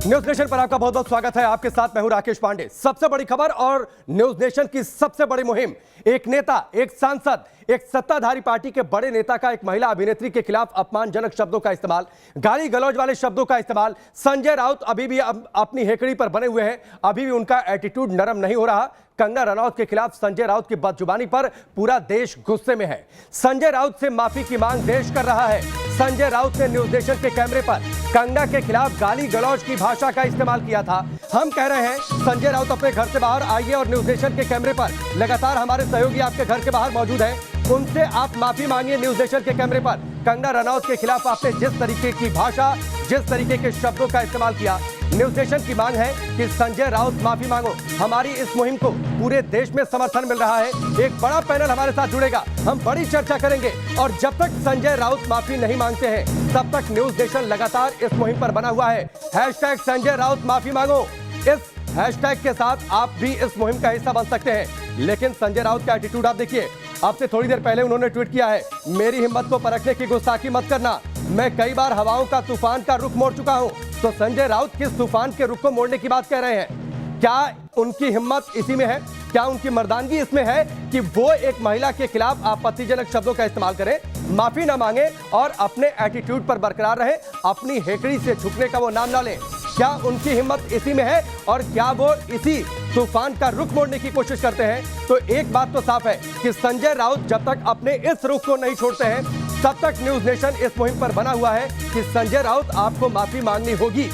News nation पर आपका बहुत बहुत स्वागत है। आपके साथ मैं हूं राकेश पांडे। सबसे बड़ी खबर और न्यूज नेशन की सबसे बड़ी मुहिम, एक नेता, एक सांसद, एक सत्ताधारी पार्टी के बड़े नेता का एक महिला अभिनेत्री के खिलाफ अपमानजनक शब्दों का इस्तेमाल, गाली गलौज वाले शब्दों का इस्तेमाल। संजय राउत अभी भी अपनी हेकड़ी पर बने हुए हैं, अभी भी उनका एटीट्यूड नरम नहीं हो रहा। कंगना रनौत के खिलाफ संजय राउत की बदजुबानी पर पूरा देश गुस्से में है। संजय राउत से माफी की मांग देश कर रहा है। संजय राउत ने न्यूज नेशन के कैमरे पर कंगना के खिलाफ गाली गलौज की भाषा का इस्तेमाल किया था। हम कह रहे हैं संजय राउत अपने घर से बाहर आइए और न्यूज नेशन के कैमरे पर लगातार हमारे सहयोगी आपके घर के बाहर मौजूद हैं, उनसे आप माफी मांगिए। न्यूज नेशन के कैमरे पर कंगना रनौत के खिलाफ आपने जिस तरीके की भाषा, जिस तरीके के शब्दों का इस्तेमाल किया, न्यूज नेशन की मांग है कि संजय राउत माफी मांगो। हमारी इस मुहिम को पूरे देश में समर्थन मिल रहा है। एक बड़ा पैनल हमारे साथ जुड़ेगा, हम बड़ी चर्चा करेंगे और जब तक संजय राउत माफी नहीं मांगते हैं तब तक न्यूज नेशन लगातार इस मुहिम पर बना हुआ है। हैशटैग संजय राउत माफी मांगो, इस हैशटैग के साथ आप भी इस मुहिम का हिस्सा बन सकते हैं। लेकिन संजय राउत का एटीट्यूड आप देखिए। आपसे थोड़ी देर पहले उन्होंने ट्वीट किया है, मेरी हिम्मत को परखने की गुस्ताखी मत करना, मैं कई बार हवाओं का तूफान का रुख मोड़ चुका हूं। तो संजय राउत किस तूफान के रुख को मोड़ने की बात कह रहे हैं? क्या उनकी हिम्मत इसी में है? क्या उनकी मर्दानगी इसमें है कि वो एक महिला के खिलाफ आपत्तिजनक शब्दों का इस्तेमाल करें, माफी ना मांगे और अपने एटीट्यूड पर बरकरार रहे, अपनी हेकड़ी से झुकने का वो नाम ना लें? क्या उनकी हिम्मत इसी में है और क्या वो इसी तूफान का रुख मोड़ने की कोशिश करते हैं? तो एक बात तो साफ है कि संजय राउत जब तक अपने इस रुख को नहीं छोड़ते हैं तब तक न्यूज नेशन इस मुहिम पर बना हुआ है कि संजय राउत आपको माफी मांगनी होगी।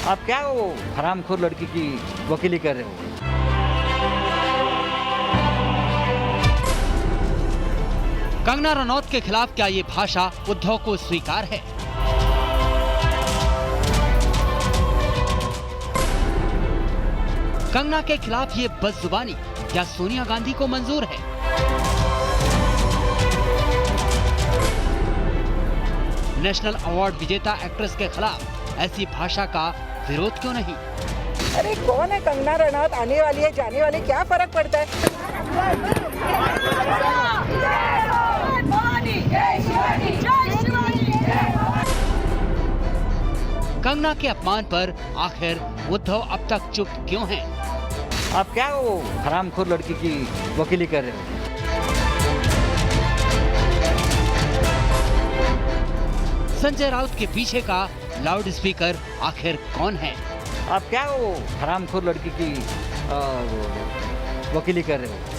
आप क्या वो हरामखोर लड़की की वकीली कर रहे हो? कंगना रनौत के खिलाफ क्या ये भाषा उद्धव को स्वीकार है? कंगना के खिलाफ ये बदजुबानी क्या सोनिया गांधी को मंजूर है? नेशनल अवार्ड विजेता एक्ट्रेस के खिलाफ ऐसी भाषा का विरोध क्यों नहीं? अरे कौन है कंगना रनौत? आने वाली है, जाने वाली, क्या फर्क पड़ता है? कंगना के अपमान पर आखिर उद्धव अब तक चुप क्यों हैं? आप क्या वो हरामखोर लड़की की वकीली कर रहे हो? संजय राउत के पीछे का लाउड स्पीकर आखिर कौन है? आप क्या वो हरामखोर लड़की की वकीली कर रहे हो?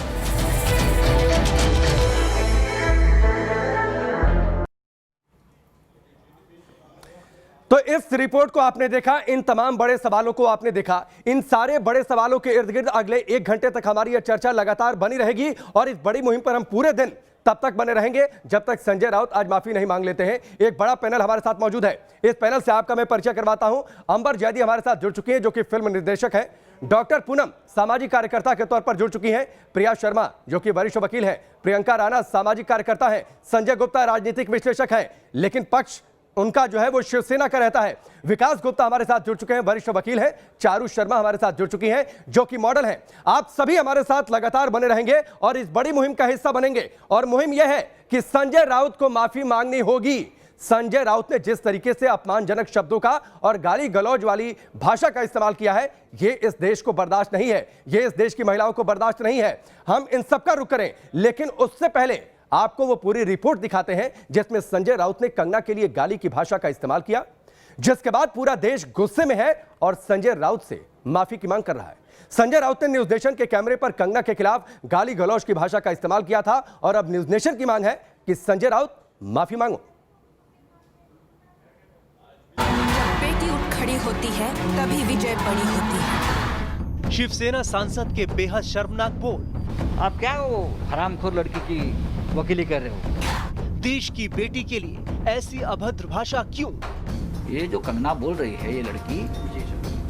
तो इस रिपोर्ट को आपने देखा, इन तमाम बड़े सवालों को आपने देखा। इन सारे बड़े सवालों के इर्द गिर्द अगले 1 घंटे तक हमारी यह चर्चा लगातार बनी रहेगी और इस बड़ी मुहिम पर हम पूरे दिन तब तक बने रहेंगे जब तक संजय राउत आज माफी नहीं मांग लेते हैं। एक बड़ा पैनल हमारे साथ मौजूद है। इस पैनल से आपका मैं परिचय करवाता हूं। अंबर जैदी हमारे साथ जुड़ चुकी हैं, जो कि फिल्म निर्देशक हैं। डॉक्टर पूनम सामाजिक कार्यकर्ता के तौर पर जुड़ चुकी हैं। प्रिया शर्मा जो कि वरिष्ठ वकील हैं। प्रियंका राणा सामाजिक कार्यकर्ता हैं। संजय गुप्ता राजनीतिक विश्लेषक हैं, लेकिन पक्ष उनका जो है वो शिवसेना का रहता है। विकास गुप्ता हमारे साथ जुड़ चुके हैं, वरिष्ठ वकील हैं। चारू शर्मा हमारे साथ जुड़ चुकी हैं, जो कि मॉडल हैं। आप सभी हमारे साथ लगातार बने रहेंगे और इस बड़ी मुहिम का हिस्सा बनेंगे। और मुहिम यह है कि संजय राउत को माफी मांगनी होगी। संजय राउत ने जिस तरीके से अपमानजनक शब्दों का और गाली गलौज वाली भाषा का इस्तेमाल किया है, ये इस देश को बर्दाश्त नहीं है, ये इस देश की महिलाओं को बर्दाश्त नहीं है। हम इन सबका रुख करें, लेकिन उससे पहले आपको वो पूरी रिपोर्ट दिखाते हैं जिसमें संजय राउत ने कंगना के लिए गाली की भाषा का इस्तेमाल किया, जिसके बाद पूरा देश गुस्से में है और संजय राउत से माफी की मांग कर रहा है। संजय राउत ने न्यूज नेशन के कैमरे पर कंगना के खिलाफ गाली गलौज की भाषा का इस्तेमाल किया था और अब न्यूज नेशन की मांग है कि संजय राउत माफी मांगो। बेटी उठ खड़ी होती है तभी विजय बड़ी होती है। शिवसेना सांसद के बेहद शर्मनाक बोल। आप क्या वो हरामखोर लड़की की वकीली कर रहे हो? देश की बेटी के लिए ऐसी अभद्र भाषा क्यों? ये जो कंगना बोल रही है, ये लड़की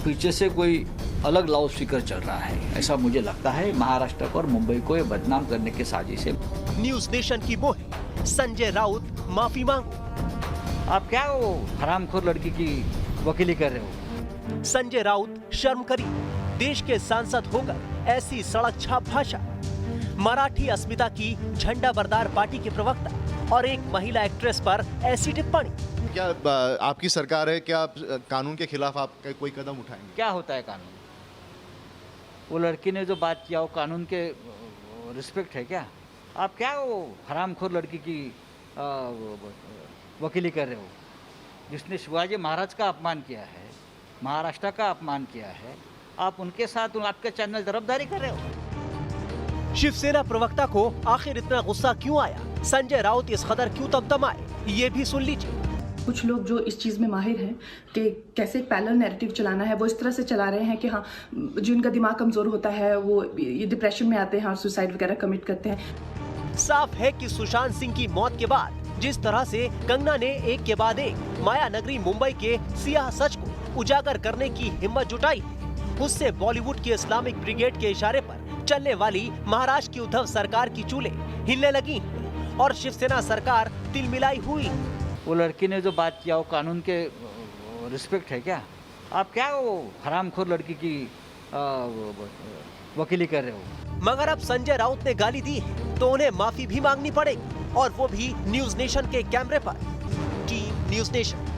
पीछे से कोई अलग लाउड स्पीकर चल रहा है, ऐसा मुझे लगता है। महाराष्ट्र को और मुंबई को ये बदनाम करने की साजिश है। न्यूज नेशन की मुहिम, संजय राउत माफी मांगो। आप क्या वो हरामखोर लड़की की वकीली कर रहे हो? संजय राउत शर्म करिए। देश के सांसद होकर ऐसी सड़क छाप भाषा। मराठी अस्मिता की झंडा बरदार पार्टी के प्रवक्ता और एक महिला एक्ट्रेस पर ऐसी टिप्पणी। क्या आपकी सरकार है, क्या कानून के खिलाफ आप कोई कदम उठाएंगे? क्या होता है कानून? वो लड़की ने जो बात किया वो कानून के रिस्पेक्ट है क्या? आप क्या वो हरामखोर लड़की की वकीली कर रहे हो, जिसने शिवाजी महाराज का अपमान किया है, महाराष्ट्र का अपमान किया है, आप उनके साथ आपके चैनल तरफदारी कर रहे हो। शिवसेना प्रवक्ता को आखिर इतना गुस्सा क्यों आया, संजय राउत इस कदर क्यों तमतमाए, ये भी सुन लीजिए। कुछ लोग जो इस चीज़ में माहिर हैं कि कैसे एक पैरेलल नैरेटिव चलाना है, वो इस तरह से चला रहे हैं कि हाँ, जिनका दिमाग कमज़ोर होता है वो ये डिप्रेशन में आते हैं और सुसाइड वगैरह कमिट करते हैं। साफ है कि सुशांत सिंह की मौत के बाद जिस तरह से कंगना ने एक के बाद एक माया नगरी मुंबई के सियाह सच को उजागर करने की हिम्मत जुटाई, उससे बॉलीवुड की इस्लामिक ब्रिगेड के इशारे पर चलने वाली महाराष्ट्र की उद्धव सरकार की चूल्हे हिलने लगी और शिवसेना सरकार तिलमिलाई हुई। वो लड़की ने जो बात किया वो कानून के रिस्पेक्ट है क्या? आप क्या वो हरामखोर लड़की की वकीली कर रहे हो? मगर अब संजय राउत ने गाली दी है तो उन्हें माफी भी मांगनी पड़ेगी, और वो भी न्यूज नेशन के कैमरे पर। Team news nation.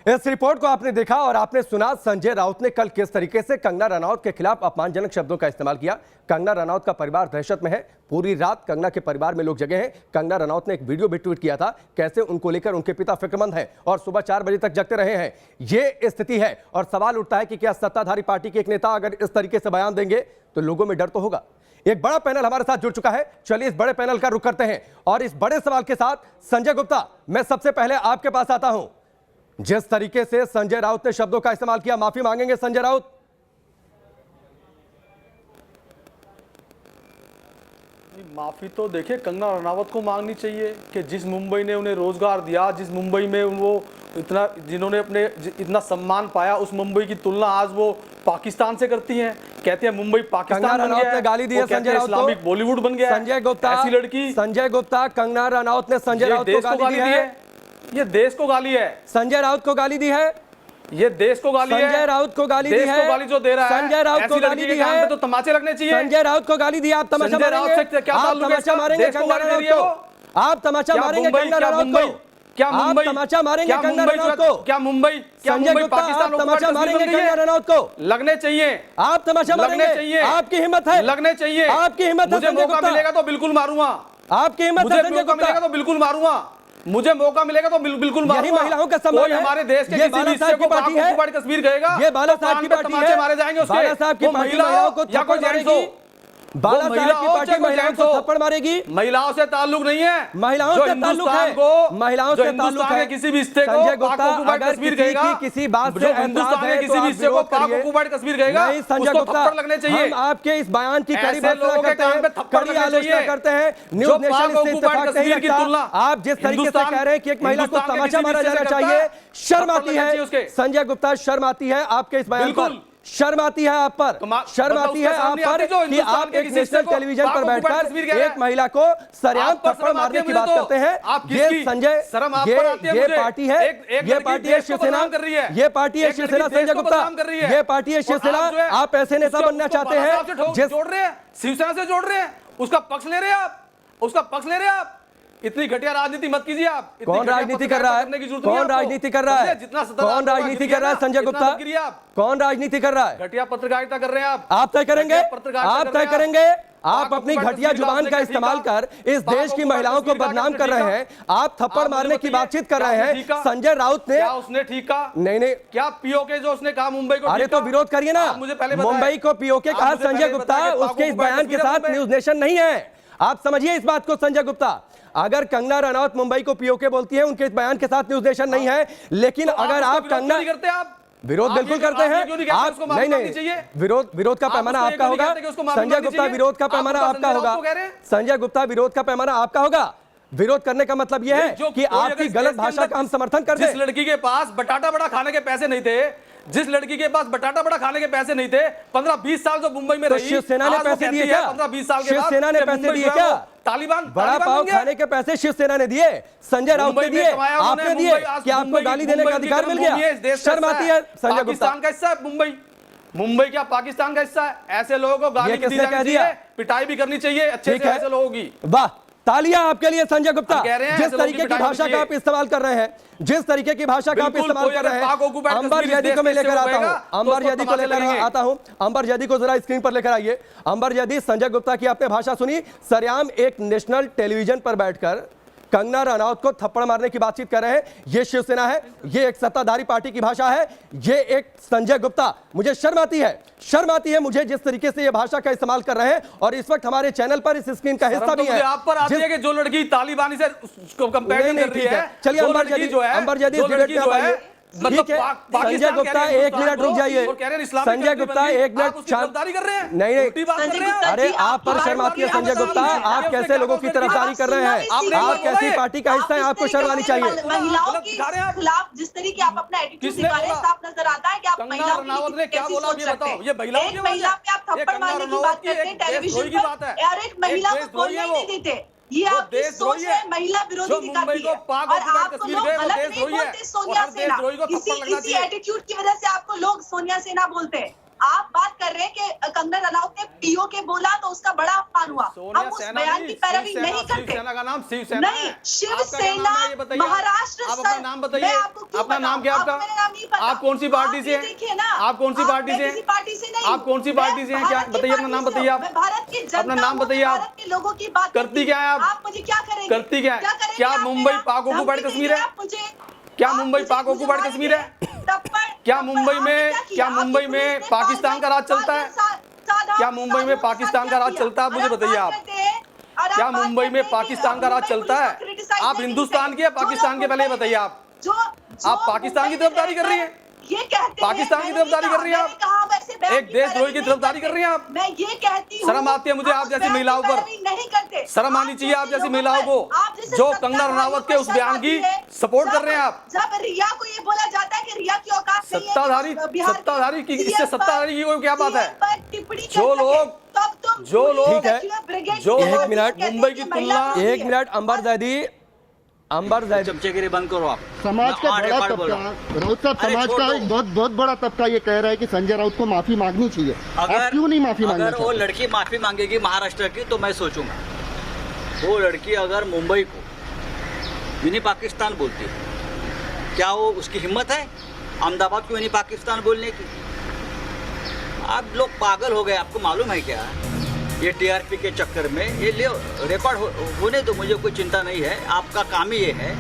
इस रिपोर्ट को आपने देखा और आपने सुना संजय राउत ने कल किस तरीके से कंगना रनौत के खिलाफ अपमानजनक शब्दों का इस्तेमाल किया। कंगना रनौत का परिवार दहशत में है, पूरी रात कंगना के परिवार में लोग जगे हैं। कंगना रनौत ने एक वीडियो भी ट्वीट किया था कैसे उनको लेकर उनके पिता फिक्रमंद हैं और सुबह 4 बजे तक जगते रहे हैं। ये स्थिति है और सवाल उठता है कि क्या सत्ताधारी पार्टी के एक नेता अगर इस तरीके से बयान देंगे तो लोगों में डर तो होगा। एक बड़ा पैनल हमारे साथ जुड़ चुका है, चलिए इस बड़े पैनल का रुख करते हैं और इस बड़े सवाल के साथ संजय गुप्ता, मैं सबसे पहले आपके पास आता हूं। जिस तरीके से संजय राउत ने शब्दों का इस्तेमाल किया, माफी मांगेंगे संजय राउत? माफी तो देखिए कंगना रनावत को मांगनी चाहिए कि जिस मुंबई ने उन्हें रोजगार दिया, जिस मुंबई में वो इतना जिन्होंने अपने इतना सम्मान पाया, उस मुंबई की तुलना आज वो पाकिस्तान से करती हैं। कहते हैं मुंबई पाकिस्तान बन गया है, गाली दी है संजय राउत को, इस्लामिक बॉलीवुड बन गया है। संजय गुप्ता, ऐसी लड़की संजय गुप्ता, कंगना रनौत ने संजय राउत को गाली दी है। ये देश को गाली है, संजय राउत को गाली दी है, ये देश को गाली है, संजय राउत को गाली दी है, देश को गाली जो दे रहा है, संजय राउत को गाली दी है, तो तमाचे लगने चाहिए। संजय राउत को गाली दी, आप तमाचा मारेंगे, आप तमाचा मारेंगे कंगना रनौत को, आप तमाचा मारेंगे कंगना रनौत को, क्या मुंबई तमाचा मारेंगे कंगना रनौत को, क्या मुंबई संजय गुप्ता आप तमाचा मारेंगे कंगना रनौत को, लगने चाहिए, आप तमाचा मारेंगे, आपकी हिम्मत है, लगने चाहिए, आपकी हिम्मत है संजय गुप्ता, मिलेगा तो बिल्कुल मारूंगा, आपकी हिम्मत है संजय गुप्ता, तो बिल्कुल मारूंगा, मुझे मौका मिलेगा तो बिल्कुल मारूंगा। यही महिलाओं का सम्मान है, हमारे देश के किसी भी हिस्से को पार्टी है, कश्मीर गएगा, ये बाला साहब की पार्टी है, मारे जाएंगे उसके, बाला साहब की पार्टी महिलाओं को थप्पड़ मारेगी, बाला साहब की पार्टी महिलाओं को थप्पड़ मारेगी। महिलाओं से ताल्लुक नहीं है, महिलाओं से ताल्लुक है, महिलाओं से ताल्लुक है। किसी भी हिस्से को संजय गुप्ता अगर किसी बात से हिंदुस्तान के किसी भी हिस्से को पाक ऑक्युपाइड कश्मीर गएगा, संजय गुप्ता लगने चाहिए। हम आपके इस बयान की कड़ी आलोचना करते हैं, कड़ी आलोचना करते हैं। न्यूज नेशन इससे इत्तेफाक नहीं रखता। आप जिस तरीके से कह रहे हैं कि एक महिला को तमाचा मारा जाना चाहिए, शर्म आती है संजय गुप्ता, शर्म आती है आपके इस बयान पर, शर्म आती है आप पर, शर्म आती है आप पर कि आप एक नेशनल टेलीविजन पर बैठकर एक महिला को सरेआम थप्पड़ मारने की बात करते हैं। ये संजय, ये पार्टी है, ये पार्टी है शिवसेना, ये पार्टी है शिवसेना संजय गुप्ता, ये पार्टी है शिवसेना। आप ऐसे नेता बनना चाहते हैं जिस जोड़ रहे हैं, शिवसेना से जोड़ रहे हैं, उसका पक्ष ले रहे हैं आप, उसका पक्ष ले रहे हैं आप। इतनी घटिया राजनीति मत कीजिए आप। कौन राजनीति कर रहा है? कौन राजनीति कर रहा है? कौन राजनीति कर रहा है संजय गुप्ता? कौन राजनीति कर रहा है? घटिया पत्रकारिता कर रहे हैं आप। आप तय करेंगे, आप तय करेंगे। आप अपनी घटिया जुबान का इस्तेमाल कर इस देश की महिलाओं को बदनाम कर रहे हैं। आप थप्पड़ मारने की बातचीत कर रहे हैं। संजय राउत ने, क्या उसने ठीक कहा? नहीं, क्या पीओके जो उसने कहा मुंबई को, अरे तो विरोध करिए ना। मुझे पहले मुंबई को पीओके कहा संजय गुप्ता, उसके इस बयान के साथ न्यूज नेशन नहीं है। आप समझिए इस बात को संजय गुप्ता। अगर कंगना रनौत मुंबई को पीओके बोलती है, उनके इस बयान के साथ न्यूज नेशन नहीं है। लेकिन अगर आप कंगना करते हैं, आप विरोध बिल्कुल करते हैं। आप नहीं, विरोध का पैमाना आपका होगा संजय गुप्ता, विरोध का पैमाना आपका होगा संजय गुप्ता, विरोध का पैमाना आपका होगा। विरोध करने का मतलब यह है कि आपकी गलत भाषा का हम समर्थन कर दें। जिस लड़की के पास बटाटा बड़ा खाने के पैसे नहीं थे, जिस लड़की के पास बटाटा बड़ा खाने के पैसे नहीं थे, 15-20 साल जो मुंबई में तो रही, शिवसेना ने आज वो पैसे कहती दिए है क्या? 15-20 साल के बाद शिवसेना ने कि पैसे मुंबई दिए जो है क्या? वो तालिबान बड़ा पाव खाने के पैसे शिवसेना ने दिए, संजय राउत ने दिए, आपने दिए कि आपको गाली देने का अधिकार मिल गया? शर्म आती है संजय गुप्ता? पाकिस्तान का हिस्सा है मुंबई क्या पाकिस्तान का हिस्सा है? ऐसे लोगों को गाली भी दी जानी चाहिए, पिटाई भी करनी चाहिए अच्छे से ऐसे लोगों की। वाह, तालियां आपके लिए संजय गुप्ता। कह रहे हैं जिस तरीके की भाषा का आप इस्तेमाल कर रहे हैं, जिस तरीके की भाषा का आप इस्तेमाल कर रहे हैं, अंबर जैदी को मैं लेकर आता हूं, अंबर जैदी को लेकर आता हूं, अंबर जैदी को जरा स्क्रीन पर लेकर आइए। अंबर जैदी, संजय गुप्ता की आपने भाषा सुनी, सरेआम एक नेशनल टेलीविजन पर बैठकर कंगना रनौत को थप्पड़ मारने की बातचीत कर रहे हैं। ये शिवसेना है, ये एक सत्ताधारी पार्टी की भाषा है, ये एक संजय गुप्ता। मुझे शर्म आती है मुझे जिस तरीके से ये भाषा का इस्तेमाल कर रहे हैं, और इस वक्त हमारे चैनल पर इस स्क्रीन का हिस्सा भी है। आप पर आती है कि जो लड़की तालिबानी से कंपेयर कर रही है, चलिए अंबर जैदी जो है, अंबर जैदी डिबेट में आप आइए। ठीक है संजय गुप्ता, एक मिनट रुक जाइए। संजय गुप्ता एक मिनट नहीं, अरे आप पर शर्म आती है संजय गुप्ता? आप कैसे लोगों की तरफदारी कर रहे हैं? आप कैसी पार्टी का हिस्सा है? आपको शर्म आनी चाहिए। महिलाओं के खिलाफ जिस तरीके आप अपना एटीट्यूड दिखा रहे हैं, साफ नजर आता है कि आप महिलाओं ने क्या बोला, ये बताओ। ये एक महिला पे आप थप्पड़ मारने की बात करते हैं टेलीविजन पर, और एक महिला को बोलने नहीं देते। ये आपकी सोच है, महिला विरोधी दिखाती है, और आपको लोग गलत नहीं बोलते सोनिया सेना, इसी एटीट्यूड की वजह से आपको लोग सोनिया सेना बोलते हैं। आप बात कर रहे हैं कि कंगना रनौत ने पीओ के बोला तो उसका बड़ा अपमान हुआ। हम उस बयान की पैरवी नहीं करते। नहीं, शिवसेना महाराष्ट्र। अपना नाम बताइए, अपना नाम क्या आपका? आप कौन सी पार्टी से हैं? आप कौन सी पार्टी से? आप कौन सी पार्टी से हैं? क्या बताइए, अपना नाम बताइए। आप भारत की अपना नाम बताइए। आप के लोगों की बात करती क्या है? आप मुझे क्या करेंगे? करती क्या है? क्या मुंबई पाक ऑक्युपाइड कश्मीर है? क्या मुंबई पाक ऑक्युपाइड कश्मीर है? क्या मुंबई में पाकिस्तान का राज चलता है? क्या मुंबई में पाकिस्तान का राज चलता है? मुझे बताइए आप, क्या मुंबई में पाकिस्तान का राज चलता है? आप हिंदुस्तान के या पाकिस्तान के? पहले बताइए आप पाकिस्तान की तरफदारी कर रही है? पाकिस्तान की तरफदारी कर रही है आप? एक देशद्रोही की तरफदारी कर रही हैं आप? मैं ये कहती हूं, शर्म आती है मुझे आप जैसी महिलाओं पर? नहीं करते। शर्म आनी चाहिए आप जैसी महिलाओं को, जो कंगना रनावत के उस बयान की सपोर्ट कर रहे हैं आप। जब रिया को ये बोला जाता है कि रिया की औकात नहीं है, सत्ताधारी की, इससे सत्ताधारी की कोई क्या बात है? जो लोग एक मिनट, मुंबई की तुलना, एक मिनट अंबर जैदी, चमचेगिरी बंद करो आप। समाज का बड़ा तबका, राउत साहब, समाज का एक बहुत बड़ा तबका ये कह रहा है कि संजय राउत को माफी मांगनी चाहिए। आप क्यों नहीं माफी मांगना चाहते? अगर वो लड़की माफी मांगेगी महाराष्ट्र की तो मैं सोचूंगा। वो लड़की अगर मुंबई को मिनी पाकिस्तान बोलती है, क्या वो उसकी हिम्मत है अहमदाबाद को मिनी पाकिस्तान बोलने की? आप लोग पागल हो गए, आपको मालूम है क्या? ये टीआरपी के चक्कर में ये रिकॉर्ड होने तो मुझे कोई चिंता नहीं है, आपका काम ही ये है,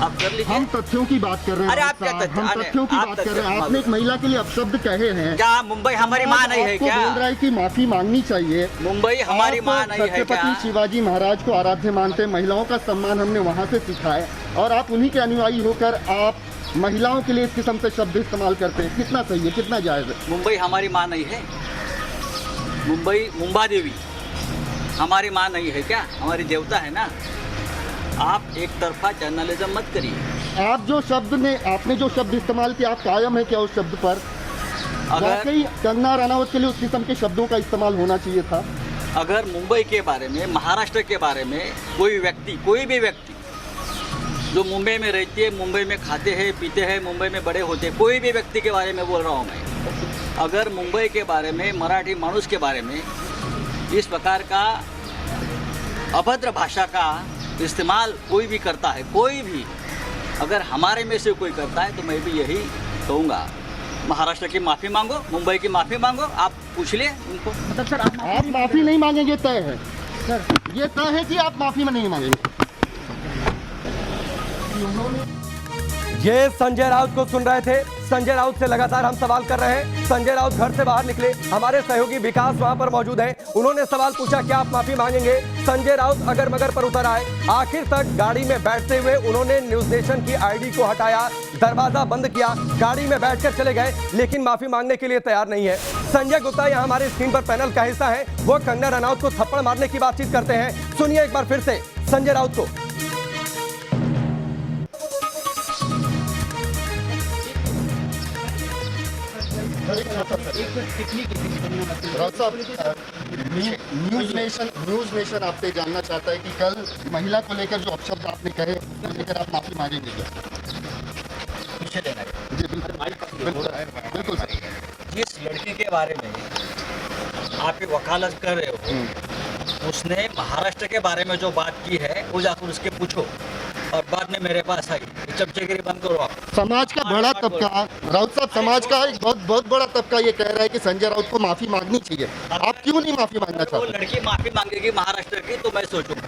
आप कर लीजिए। हम तथ्यों की बात कर रहे हैं। अरे आप क्या हम तथ्यों की बात कर रहे हैं। आपने एक महिला के लिए अपशब्द कहे हैं। क्या मुंबई हमारी माँ नहीं है क्या? बोल रहा है कि माफी मांगनी चाहिए। मुंबई हमारी माँ नहीं है क्या? छत्रपति शिवाजी महाराज को आराध्य मानते हैं, महिलाओं का सम्मान हमने वहाँ से सीखा है, और आप उन्हीं के अनुयायी होकर आप महिलाओं के लिए इस किस्म से शब्द इस्तेमाल करते हैं। कितना सही है, कितना जायज है? मुंबई हमारी माँ नहीं है। मुंबा देवी हमारी माँ नहीं है क्या? हमारी देवता है ना। आप एक तरफा जर्नलिज्म मत करिए। आपने जो शब्द इस्तेमाल किया, आप कायम है क्या उस शब्द पर? वाकई कंगना रनावत के लिए उस किस्म के शब्दों का इस्तेमाल होना चाहिए था। अगर मुंबई के बारे में, महाराष्ट्र के बारे में कोई भी व्यक्ति जो मुंबई में रहती है, मुंबई में खाते हैं पीते हैं, मुंबई में बड़े होते हैं, कोई भी व्यक्ति के बारे में बोल रहा हूँ मैं, अगर मुंबई के बारे में, मराठी मानुष के बारे में इस प्रकार का अभद्र भाषा का इस्तेमाल कोई भी करता है, कोई भी अगर हमारे में से कोई करता है, तो मैं भी यही कहूँगा, महाराष्ट्र की माफ़ी मांगो, मुंबई की माफ़ी मांगो। आप पूछ ले उनको। मतलब सर आप माफ़ी नहीं मांगेंगे, तय है सर, ये तय है कि आप माफ़ी में नहीं मांगेंगे। ये संजय राउत को सुन रहे थे। संजय राउत से लगातार हम सवाल कर रहे हैं। संजय राउत घर से बाहर निकले, हमारे सहयोगी विकास वहां पर मौजूद हैं। उन्होंने सवाल पूछा, क्या आप माफी मांगेंगे? संजय राउत अगर मगर पर उतर आए। आखिर तक गाड़ी में बैठते हुए उन्होंने न्यूज नेशन की आईडी को हटाया, दरवाजा बंद किया, गाड़ी में बैठकर चले गए, लेकिन माफी मांगने के लिए तैयार नहीं है। संजय गुप्ता यहाँ हमारे स्क्रीन पर पैनल का हिस्सा है, वो कंगना रनौत को थप्पड़ मारने की बातचीत करते हैं। सुनिए एक बार फिर से संजय राउत को। राउत साहब, न्यूज नेशन आपसे जानना चाहता है कि कल महिला को लेकर जो अपशब्द आपने कहे, तो लेकर आप माफी मांगेंगे क्या? पीछे लेना है। जी बिल्कुल सर। जिस लड़की के बारे में आप ये वकालत कर रहे हो, उसने महाराष्ट्र के बारे में जो बात की है वो जाकर उसके पूछो, और बाद में मेरे पास आई। चमचेगिरी बंद करो आप। समाज का बड़ा तबका, राउत साहब, समाज का एक बहुत बड़ा तबका ये कह रहा है कि संजय राउत को माफी मांगनी चाहिए। आप क्यों नहीं माफी मांगना वो चाहते? लड़की माफी मांगेगी महाराष्ट्र की तो मैं सोचूंगा।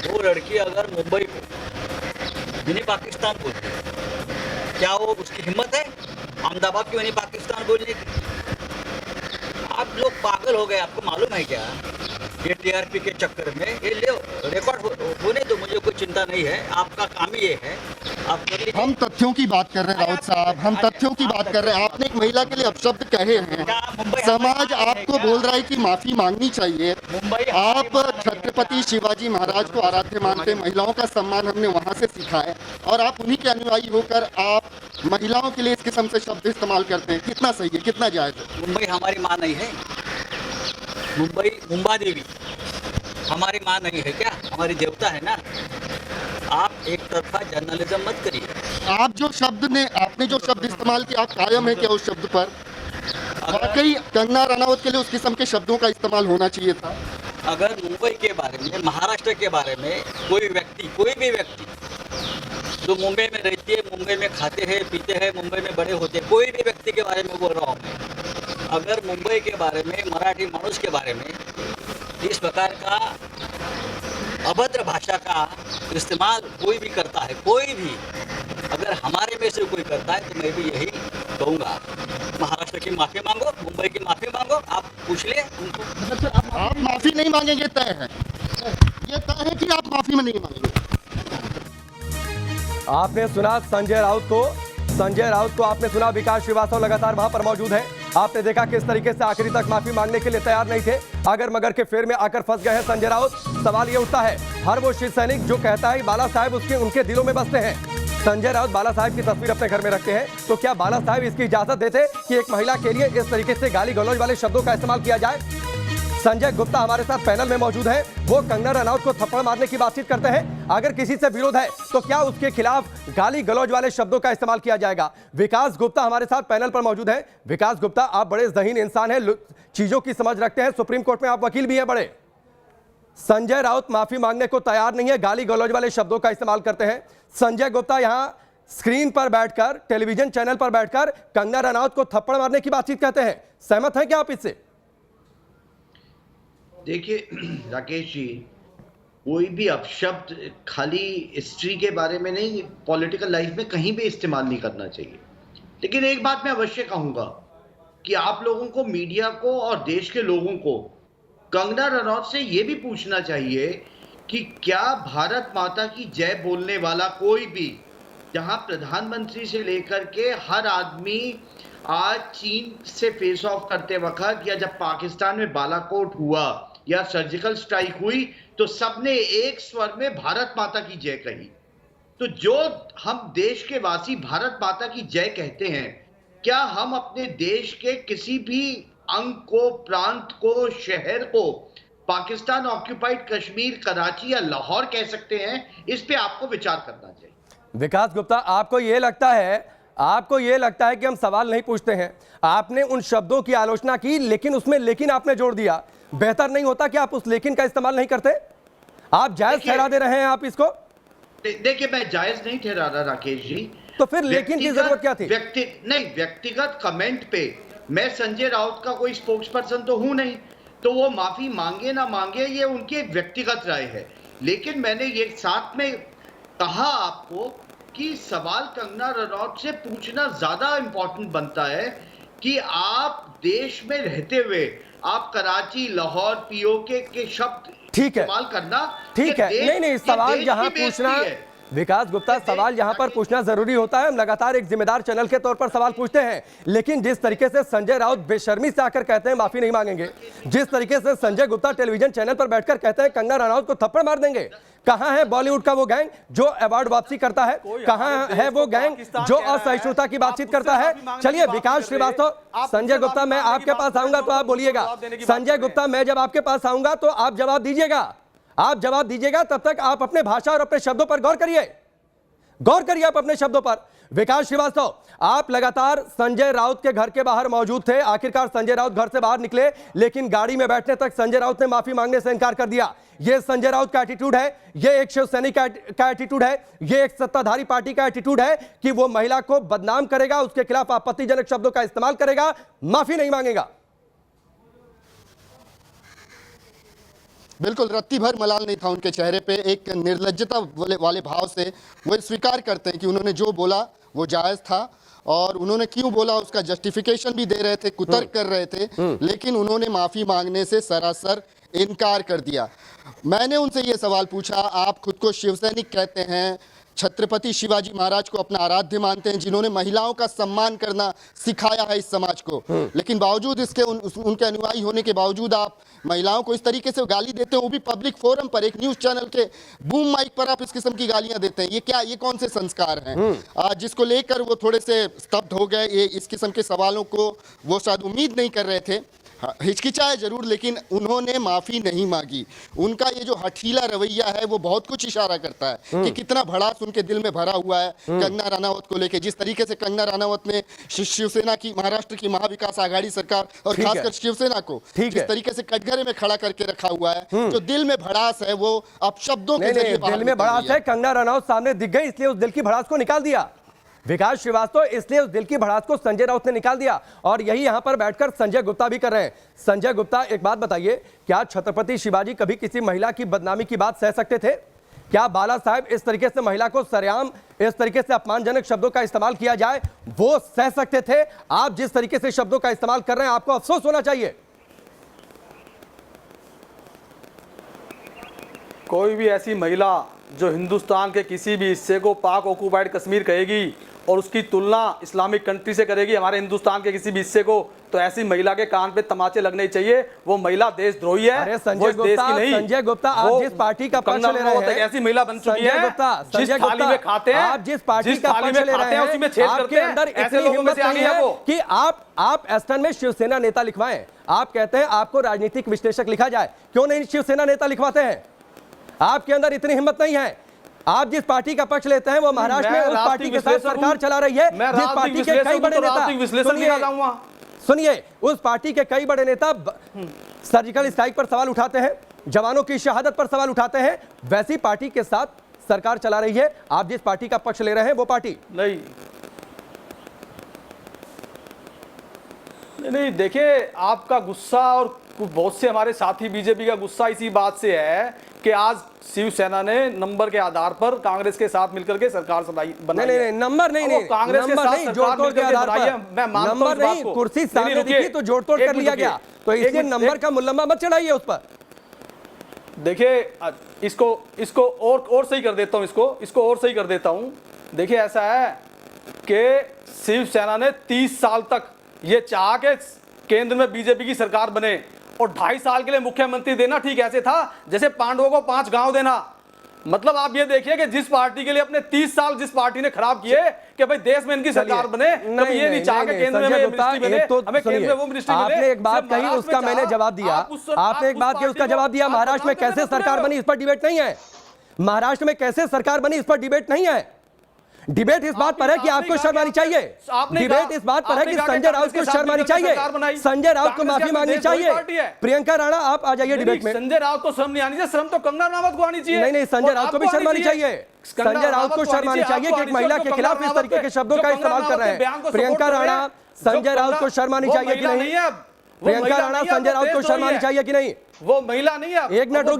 वो लड़की अगर मुंबई को मिनी पाकिस्तान बोलती है, क्या वो उसकी हिम्मत है अहमदाबाद क्यों नहीं पाकिस्तान बोलने की? आप लोग पागल हो गए। आपको मालूम है क्या, ये टीआरपी के चक्कर में ये रिकॉर्ड होने दो, मुझे कोई चिंता नहीं है। आपका काम ही ये है, आप कर लीजिए। हम तथ्यों की बात कर रहे हैं राउत साहब, हम तथ्यों की बात कर रहे हैं। आपने एक महिला के लिए अपशब्द कहे हैं, समाज आपको बोल रहा है कि माफी मांगनी चाहिए। आप छत्रपति शिवाजी महाराज को आराध्य मानते, महिलाओं का सम्मान हमने वहाँ से सीखा है, और आप उन्हीं के अनुयायी होकर आप महिलाओं के लिए इस किस्म से शब्द इस्तेमाल करते हैं। कितना सही है, कितना जायज है? मुंबई हमारी माँ नहीं है। मुंबा देवी हमारी माँ नहीं है क्या? हमारी देवता है ना। आप एक तरफा जर्नलिज्म मत करिए। आपने जो शब्द इस्तेमाल किया, आप कायम है क्या उस शब्द पर? वाकई कंगना रनावत के लिए उस किस्म के शब्दों का इस्तेमाल होना चाहिए था। अगर मुंबई के बारे में, महाराष्ट्र के बारे में कोई भी व्यक्ति जो मुंबई में रहती है, मुंबई में खाते हैं पीते हैं, मुंबई में बड़े होते हैं, कोई भी व्यक्ति के बारे में बोल रहा हूँ मैं। अगर मुंबई के बारे में, मराठी मानुष के बारे में इस प्रकार का अभद्र भाषा का इस्तेमाल कोई भी करता है, कोई भी अगर हमारे में से कोई करता है, तो मैं भी यही कहूँगा, महाराष्ट्र की माफ़ी मांगो, मुंबई की माफ़ी मांगो। आप पूछ ले उनको। आप माफी नहीं मांगेंगे, तय है, ये तय है कि आप माफी में नहीं मांगेंगे। आपने सुना संजय राउत को आपने सुना। विकास श्रीवास्तव लगातार वहां पर मौजूद है। आपने देखा किस तरीके से आखिरी तक माफी मांगने के लिए तैयार नहीं थे, अगर मगर के फेर में आकर फंस गए हैं संजय राउत। सवाल ये उठता है, हर वो शिव सैनिक जो कहता है बाला साहेब उनके दिलों में बसते हैं। संजय राउत बाला साहेब की तस्वीर अपने घर में रखते हैं, तो क्या बाला साहेब इसकी इजाजत देते कि एक महिला के लिए इस तरीके से गाली गलौज वाले शब्दों का इस्तेमाल किया जाए? संजय गुप्ता हमारे साथ पैनल में मौजूद है। वो कंगना रनौत को थप्पड़ मारने की बातचीत करते हैं। अगर किसी से विरोध है तो क्या उसके खिलाफ गाली गलौज वाले शब्दों का इस्तेमाल किया जाएगा? विकास गुप्ता हमारे साथ पैनल पर मौजूद है। विकास गुप्ता, आप बड़े ज़हीन इंसान हैं, चीजों की समझ रखते हैं, सुप्रीम कोर्ट में आप वकील भी हैं बड़े। संजय राउत माफी मांगने को तैयार नहीं है, गाली गलौज वाले शब्दों का इस्तेमाल करते हैं। संजय गुप्ता यहां स्क्रीन पर बैठकर, टेलीविजन चैनल पर बैठकर कंगना रनौत को थप्पड़ मारने की बातचीत कहते हैं। सहमत हैं क्या आप इससे? देखिए राकेश जी, कोई भी अपशब्द खाली हिस्ट्री के बारे में नहीं, पॉलिटिकल लाइफ में कहीं भी इस्तेमाल नहीं करना चाहिए। लेकिन एक बात मैं अवश्य कहूंगा कि आप लोगों को, मीडिया को और देश के लोगों को कंगना रनौत से यह भी पूछना चाहिए कि क्या भारत माता की जय बोलने वाला कोई भी, जहां प्रधानमंत्री से लेकर के हर आदमी आज चीन से फेस ऑफ करते वक्त, या जब पाकिस्तान में बालाकोट हुआ या सर्जिकल स्ट्राइक हुई, तो सबने एक स्वर में भारत माता की जय कही। तो जो हम देश के वासी भारत माता की जय कहते हैं, क्या हम अपने देश के किसी भी अंग को, प्रांत को, शहर को पाकिस्तान ऑक्यूपाइड कश्मीर, कराची या लाहौर कह सकते हैं? इस पे आपको विचार करना चाहिए। विकास गुप्ता, आपको ये लगता है कि हम सवाल नहीं पूछते हैं? आपने उन शब्दों की आलोचना की, लेकिन उसमें लेकिन आपने जोड़ दिया। बेहतर नहीं होता कि आप उस लेकिन का इस्तेमाल नहीं करते? आप जायज ठहरा दे रहे हैं आप इसको? देखिए, मैं जायज नहीं ठहरा रहा राकेश जी। तो फिर लेकिन की जरूरत क्या थी? व्यक्तिगत कमेंट पे मैं संजय राउत का कोई स्पोक्स पर्सन तो हूं नहीं, तो वो माफी मांगे ना मांगे ये उनकी व्यक्तिगत राय है। लेकिन मैंने ये साथ में कहा आपको कि सवाल कंगना रनौत से पूछना ज्यादा इंपॉर्टेंट बनता है कि आप देश में रहते हुए आप कराची, लाहौर, पीओके के शब्द ठीक है, इस्तेमाल करना, ठीक है, नहीं सवाल जहां पूछना, विकास गुप्ता, सवाल यहां पर पूछना जरूरी होता है। हम लगातार एक जिम्मेदार चैनल के तौर पर सवाल पूछते हैं, लेकिन जिस तरीके से संजय राउत बेशर्मी से आकर कहते हैं माफी नहीं मांगेंगे, जिस तरीके से संजय गुप्ता टेलीविजन चैनल पर बैठकर कहते हैं कंगना रनौत को थप्पड़ मार देंगे, कहां है बॉलीवुड का वो गैंग जो अवार्ड वापसी करता है? कहां है वो गैंग जो असहिष्णुता की बातचीत करता है? चलिए विकास श्रीवास्तव, संजय गुप्ता मैं आपके पास आऊंगा तो आप बोलिएगा। संजय गुप्ता मैं जब आपके पास आऊंगा तो आप जवाब दीजिएगा, आप जवाब दीजिएगा। तब तक आप अपने भाषा और अपने शब्दों पर गौर करिए आप अपने शब्दों पर। विकास श्रीवास्तव, आप लगातार संजय राउत के घर के बाहर मौजूद थे। आखिरकार संजय राउत घर से बाहर निकले, लेकिन गाड़ी में बैठने तक संजय राउत ने माफी मांगने से इनकार कर दिया। यह संजय राउत का एटीट्यूड है, यह एक शिवसैनिक का एटीट्यूड है, यह एक सत्ताधारी पार्टी का एटीट्यूड है कि वो महिला को बदनाम करेगा, उसके खिलाफ आपत्तिजनक शब्दों का इस्तेमाल करेगा, माफी नहीं मांगेगा। बिल्कुल रत्ती भर मलाल नहीं था उनके चेहरे पे, एक निर्लज्जता वाले भाव से वो स्वीकार करते हैं कि उन्होंने जो बोला वो जायज़ था, और उन्होंने क्यों बोला उसका जस्टिफिकेशन भी दे रहे थे, कुतर्क कर रहे थे, लेकिन उन्होंने माफ़ी मांगने से सरासर इनकार कर दिया। मैंने उनसे ये सवाल पूछा, आप खुद को शिवसैनिक कहते हैं, छत्रपति शिवाजी महाराज को अपना आराध्य मानते हैं, जिन्होंने महिलाओं का सम्मान करना सिखाया है इस समाज को, लेकिन बावजूद इसके उनके अनुयायी होने के बावजूद आप महिलाओं को इस तरीके से गाली देते हो, वो भी पब्लिक फोरम पर, एक न्यूज चैनल के बूम माइक पर आप इस किस्म की गालियां देते हैं। ये क्या, ये कौन से संस्कार हैं? जिसको लेकर वो थोड़े से स्तब्ध हो गए। ये इस किस्म के सवालों को वो शायद उम्मीद नहीं कर रहे थे, हिचकिचाए जरूर, लेकिन उन्होंने माफी नहीं मांगी। उनका ये जो हठीला रवैया है वो बहुत कुछ इशारा करता है कि कितना भड़ास उनके दिल में भरा हुआ है कंगना रनौत को लेके। जिस तरीके से कंगना रनौत ने शिवसेना की, महाराष्ट्र की महाविकास आघाड़ी सरकार और खासकर शिवसेना को जिस तरीके से कटघरे में खड़ा करके रखा हुआ है, जो दिल में भड़ास है वो अब शब्दों के जरिए दिल में भड़ास है। कंगना रनौत सामने दिख गई, इसलिए उस दिल की भड़ास को निकाल दिया विकास श्रीवास्तव, इसलिए उस दिल की भड़ास को संजय राउत ने निकाल दिया, और यही यहां पर बैठकर संजय गुप्ता भी कर रहे हैं। संजय गुप्ता, एक बात बताइए, क्या छत्रपति शिवाजी कभी किसी महिला की बदनामी की बात सह सकते थे? क्या बाला साहब इस तरीके से महिला को सरेआम इस तरीके से अपमानजनक शब्दों का इस्तेमाल किया जाए वो सह सकते थे? आप जिस तरीके से शब्दों का इस्तेमाल कर रहे हैं, आपको अफसोस होना चाहिए। कोई भी ऐसी महिला जो हिंदुस्तान के किसी भी हिस्से को पाक ऑक्युपाइड कश्मीर कहेगी और उसकी तुलना इस्लामिक कंट्री से करेगी, हमारे हिंदुस्तान के किसी भी हिस्से को, तो ऐसी महिला के कान पे तमाचे लगने चाहिए। वो महिला देशद्रोही है। अरे संजय गुप्ता, आप जिस पार्टी का पक्ष ले रहे हैं, ऐसी महिला बन चुकी है, जिस थाली में खाते हैं, आप जिस पार्टी का पक्ष ले रहे हैं, उसी में छेद करते हैं। अंदर इतनी हिम्मत नहीं है कि आप एस्टन में शिवसेना नेता लिखवाएं। आप कहते हैं आपको राजनीतिक विश्लेषक लिखा जाए, क्यों नहीं शिवसेना नेता लिखवाते हैं? आपके अंदर इतनी हिम्मत नहीं है। आप जिस पार्टी का पक्ष लेते हैं वो महाराष्ट्र में उस पार्टी के साथ सरकार चला रही है, जिस पार्टी के कई बड़े नेता, सुनिए, उस पार्टी के कई बड़े नेता सर्जिकल स्ट्राइक पर सवाल उठाते हैं, जवानों की शहादत पर सवाल उठाते हैं, वैसी पार्टी के साथ सरकार चला रही है। आप जिस पार्टी का पक्ष ले रहे हैं वो पार्टी नहीं। देखिए, आपका गुस्सा और बहुत से हमारे साथी बीजेपी का गुस्सा इसी बात से है कि आज शिवसेना ने नंबर के आधार पर कांग्रेस के साथ मिलकर के सरकार बनाई। नहीं, नंबर नहीं, कांग्रेस के साथ जोड़-तोड़ के आधार पर, मैं मानता हूं इस बात को। कुर्सी सामने दिखी तो जोड़-तोड़ कर लिया गया, तो इसलिए नंबर का मुल्लम्मा मत चढ़ाइए उस पर। देखिए, इसको और सही कर देता हूं, इसको और सही कर देता हूं। देखिए, ऐसा है कि शिवसेना ने 30 साल तक ये चाहा कि केंद्र में बीजेपी की सरकार बने, और 2.5 साल के लिए मुख्यमंत्री देना ठीक ऐसे था जैसे पांडवों को 5 गांव देना। मतलब आप ये देखिए कि जिस पार्टी के लिए अपने 30 साल जिस पार्टी ने खराब किए कि भाई देश में इनकी सरकार बने, कभी ये नहीं चाहा कि केंद्र में मिनिस्ट्री बने, हमें केंद्र में वो मिनिस्ट्री मिले। आपने एक बात कही, उसका मैंने जवाब दिया। आपने एक बात कही, उसका जवाब दिया। महाराष्ट्र में कैसे सरकार बनी इस पर डिबेट नहीं है। महाराष्ट्र में कैसे सरकार बनी इस पर डिबेट नहीं है। डिबेट इस बात पर है कि आपको शर्म आनी चाहिए। डिबेट इस बात पर है कि संजय राउत को शर्म आनी चाहिए, संजय राउत को माफी मांगनी चाहिए। प्रियंका राणा, आप आ जाइए डिबेट में। संजय राउत को शर्म नहीं आनी चाहिए, शर्म तो कंगना रनौत को आनी चाहिए। नहीं, संजय राउत को भी शर्म आनी चाहिए। संजय राउत को शर्म आनी चाहिए कि एक महिला के खिलाफ इस तरीके के शब्दों का इस्तेमाल कर रहे हैं। प्रियंका राणा, संजय राउत को शर्म आनी चाहिए कि नहीं? प्रियंका राणा, संजय राउत को शर्म आनी चाहिए कि नहीं? वो महिला नहीं है। एक मिनट रुक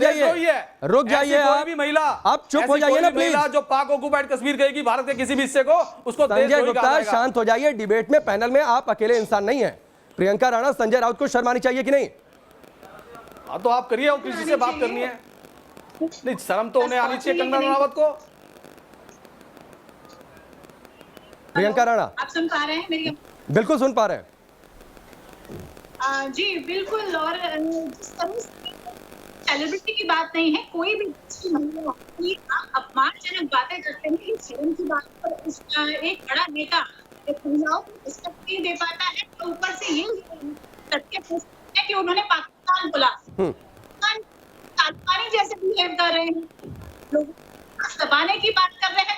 जाइए आप भी महिला, आप चुप हो जाइए ना प्लीज। जो पाक ऑक्युपाइड कश्मीर कहेगी भारत के किसी भी हिस्से को, उसको संजय गुप्ता शांत हो जाइए। डिबेट में, पैनल में आप अकेले इंसान नहीं है। प्रियंका राणा, संजय राउत को शर्म आनी चाहिए कि नहीं? हाँ, तो आप करिए, किसी से बात करनी है। नहीं, शर्म तो उन्हें आनी चाहिए कंगना रनौत को। प्रियंका राणा, आप सुन पा रहे हैं मेरी? बिल्कुल सुन पा रहे हैं। जी बिल्कुल। और जिस तरह से सेलिब्रिटी की बात नहीं है, कोई भी महिला अपमानजनक बातें करते हैं, शर्म की बात पर एक बड़ा नेता महिलाओं को रिस्पेक्ट नहीं दे पाता है, तो ऊपर से ये तथ्य है कि उन्होंने पाकिस्तान बोला, तालिबानी जैसे बिहेव कर रहे हैं, लोगों को दबाने की बात कर रहे हैं,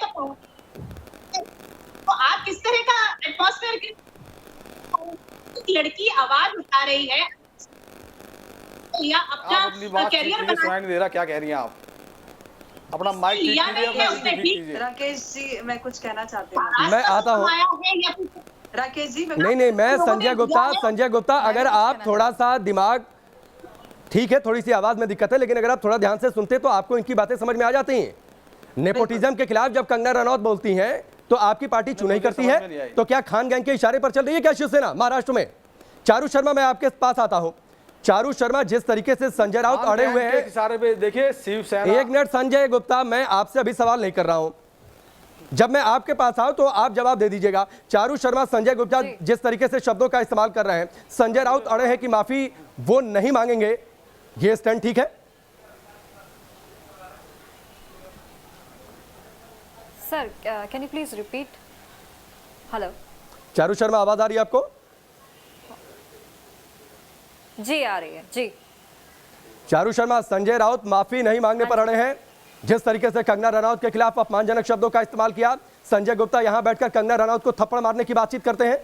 तो आप किस तरह का एटमॉस्फेयर, लड़की आवाज उठा रही है या अपना कैरियर सुनाई नहीं दे रहा, क्या कह रही हैं आप? अपना माइक ठीक कीजिए। राकेश जी, मैं कुछ कहना चाहती हूँ। मैं आता हूँ। राकेश जी, नहीं, मैं संजय गुप्ता, अगर आप थोड़ा सा दिमाग ठीक है, थोड़ी सी आवाज में दिक्कत है, लेकिन अगर आप थोड़ा ध्यान से सुनते तो आपको इनकी बातें समझ में आ जाती हैं। नेपोटिज्म के खिलाफ जब कंगना रनौत बोलती हैं तो आपकी पार्टी चुनाई करती है, तो क्या खान गैंग के इशारे पर चल रही है क्या शिवसेना महाराष्ट्र में? चारू शर्मा, मैं आपके पास आता हूं। चारू शर्मा, जिस तरीके से संजय राउत अड़े हुए हैं, इशारे पे देखिए शिवसेना। एक मिनट संजय गुप्ता, मैं आपसे अभी सवाल नहीं कर रहा हूं, जब मैं आपके पास आऊं तो आप जवाब दे दीजिएगा। चारू शर्मा, संजय गुप्ता जिस तरीके से शब्दों का इस्तेमाल कर रहे हैं, संजय राउत अड़े हैं कि माफी वो नहीं मांगेंगे, ये स्टैंड ठीक है? Sir, can you please repeat? Hello Charu Sharma, आवाज आ रही है आपको? जी आ रही है जी। चारू शर्मा, संजय राउत माफी नहीं मांगने पर अड़े हैं, जिस तरीके से कंगना रनौत के खिलाफ अपमानजनक शब्दों का इस्तेमाल किया। संजय गुप्ता यहां बैठकर कंगना रनौत को थप्पड़ मारने की बातचीत करते हैं।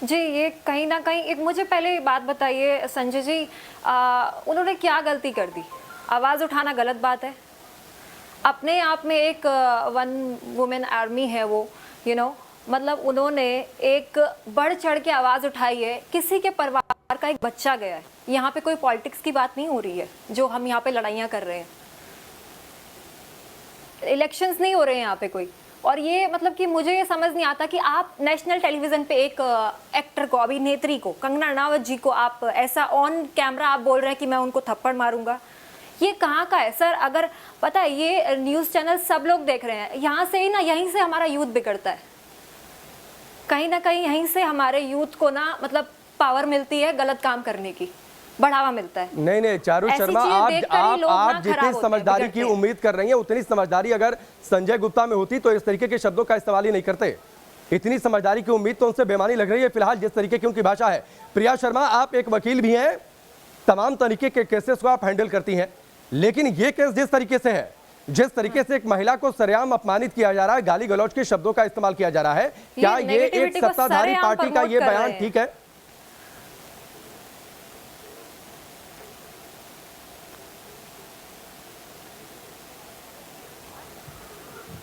जी, ये कहीं ना कहीं एक मुझे पहले बात बताइए संजय जी, उन्होंने क्या गलती कर दी? आवाज़ उठाना गलत बात है, अपने आप में एक वन वुमेन आर्मी है वो, मतलब उन्होंने एक बढ़ चढ़ के आवाज़ उठाई है। किसी के परिवार का एक बच्चा गया है, यहाँ पे कोई पॉलिटिक्स की बात नहीं हो रही है जो हम यहाँ पे लड़ाइयाँ कर रहे हैं, इलेक्शंस नहीं हो रहे हैं यहाँ पे कोई। और ये मतलब कि मुझे ये समझ नहीं आता कि आप नेशनल टेलीविज़न पे एक एक्टर को, अभिनेत्री को, कंगना रनावत जी को आप ऐसा ऑन कैमरा आप बोल रहे हैं कि मैं उनको थप्पड़ मारूंगा। ये कहाँ का है सर? अगर पता है, ये न्यूज़ चैनल सब लोग देख रहे हैं, यहाँ से ही ना, यहीं से हमारा यूथ बिगड़ता है, कहीं ना कहीं यहीं से हमारे यूथ को ना मतलब पावर मिलती है गलत काम करने की, बढ़ावा मिलता है। नहीं चारू शर्मा, आप जितनी समझदारी की उम्मीद कर रही हैं, उतनी समझदारी अगर संजय गुप्ता में होती तो इस तरीके के शब्दों का इस्तेमाल ही नहीं करते। इतनी समझदारी की उम्मीद तो उनसे बेमानी लग रही है फिलहाल, जिस तरीके की उनकी भाषा है। प्रिया शर्मा, आप एक वकील भी हैं, तमाम तरीके के केसेस को आप हैंडल करती हैं, लेकिन ये केस जिस तरीके से है, जिस तरीके से एक महिला को सरेआम अपमानित किया जा रहा है, गाली गलौज के शब्दों का इस्तेमाल किया जा रहा है, क्या ये एक सत्ताधारी पार्टी का ये बयान ठीक है?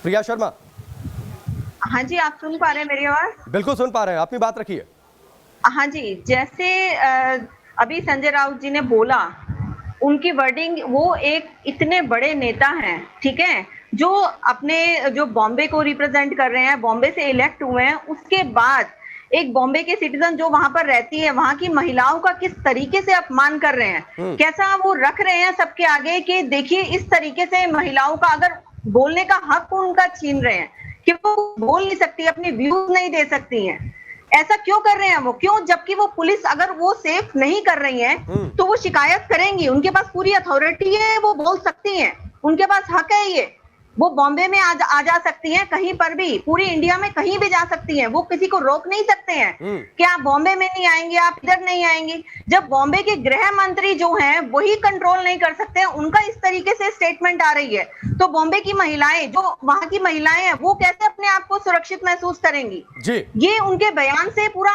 प्रिया शर्मा, हाँ जी, आप सुन पा रहे हैं मेरी आवाज? बिल्कुल सुन पा रहे हैं, अपनी बात रखिए। हाँ जी, जैसे अभी संजय राउत जी ने बोला, उनकी वर्डिंग, वो एक इतने बड़े नेता हैं, ठीक है, जो बॉम्बे को रिप्रेजेंट कर रहे हैं, बॉम्बे से इलेक्ट हुए हैं, उसके बाद एक बॉम्बे के सिटीजन जो वहां पर रहती है, वहां की महिलाओं का किस तरीके से अपमान कर रहे हैं, कैसा वो रख रहे हैं सबके आगे कि देखिए इस तरीके से महिलाओं का अगर बोलने का हक उनका छीन रहे हैं कि वो बोल नहीं सकती, अपनी व्यूज नहीं दे सकती हैं। ऐसा क्यों कर रहे हैं वो? क्यों? जबकि वो पुलिस अगर वो सेफ नहीं कर रही है तो वो शिकायत करेंगी, उनके पास पूरी अथॉरिटी है, वो बोल सकती हैं, उनके पास हक है, ये वो बॉम्बे में आ जा सकती हैं, कहीं पर भी, पूरी इंडिया में कहीं भी जा सकती हैं, वो किसी को रोक नहीं सकते हैं कि आप बॉम्बे में नहीं आएंगे, आप इधर नहीं आएंगे। जब बॉम्बे के गृह मंत्री जो हैं वही कंट्रोल नहीं कर सकते हैं, उनका इस तरीके से स्टेटमेंट आ रही है, तो बॉम्बे की महिलाएं, जो वहां की महिलाएं हैं, वो कैसे अपने आप को सुरक्षित महसूस करेंगी? ये उनके बयान से पूरा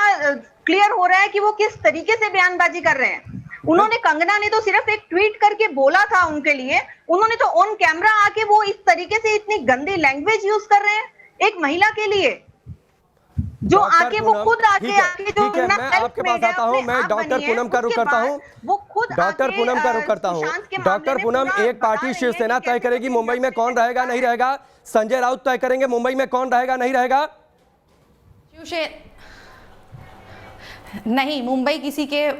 क्लियर हो रहा है कि वो किस तरीके से बयानबाजी कर रहे हैं। उन्होंने, कंगना ने तो सिर्फ एक ट्वीट करके बोला था उनके लिए, उन्होंने तो ऑन कैमरा आके वो इस तरीके से इतनी गंदी लैंग्वेज यूज कर रहे हैं एक महिला के लिए, जो आके वो खुद आके जो मैं आपके पास आता हूं, मैं डॉक्टर पूनम का रुख करता हूं, वो खुद डॉक्टर पूनम का रुख करता हूं। डॉक्टर पूनम, एक पार्टी शिवसेना तय करेगी मुंबई में कौन रहेगा नहीं रहेगा, संजय राउत तय करेंगे मुंबई में कौन रहेगा नहीं रहेगा? नहीं, मुंबई किसी के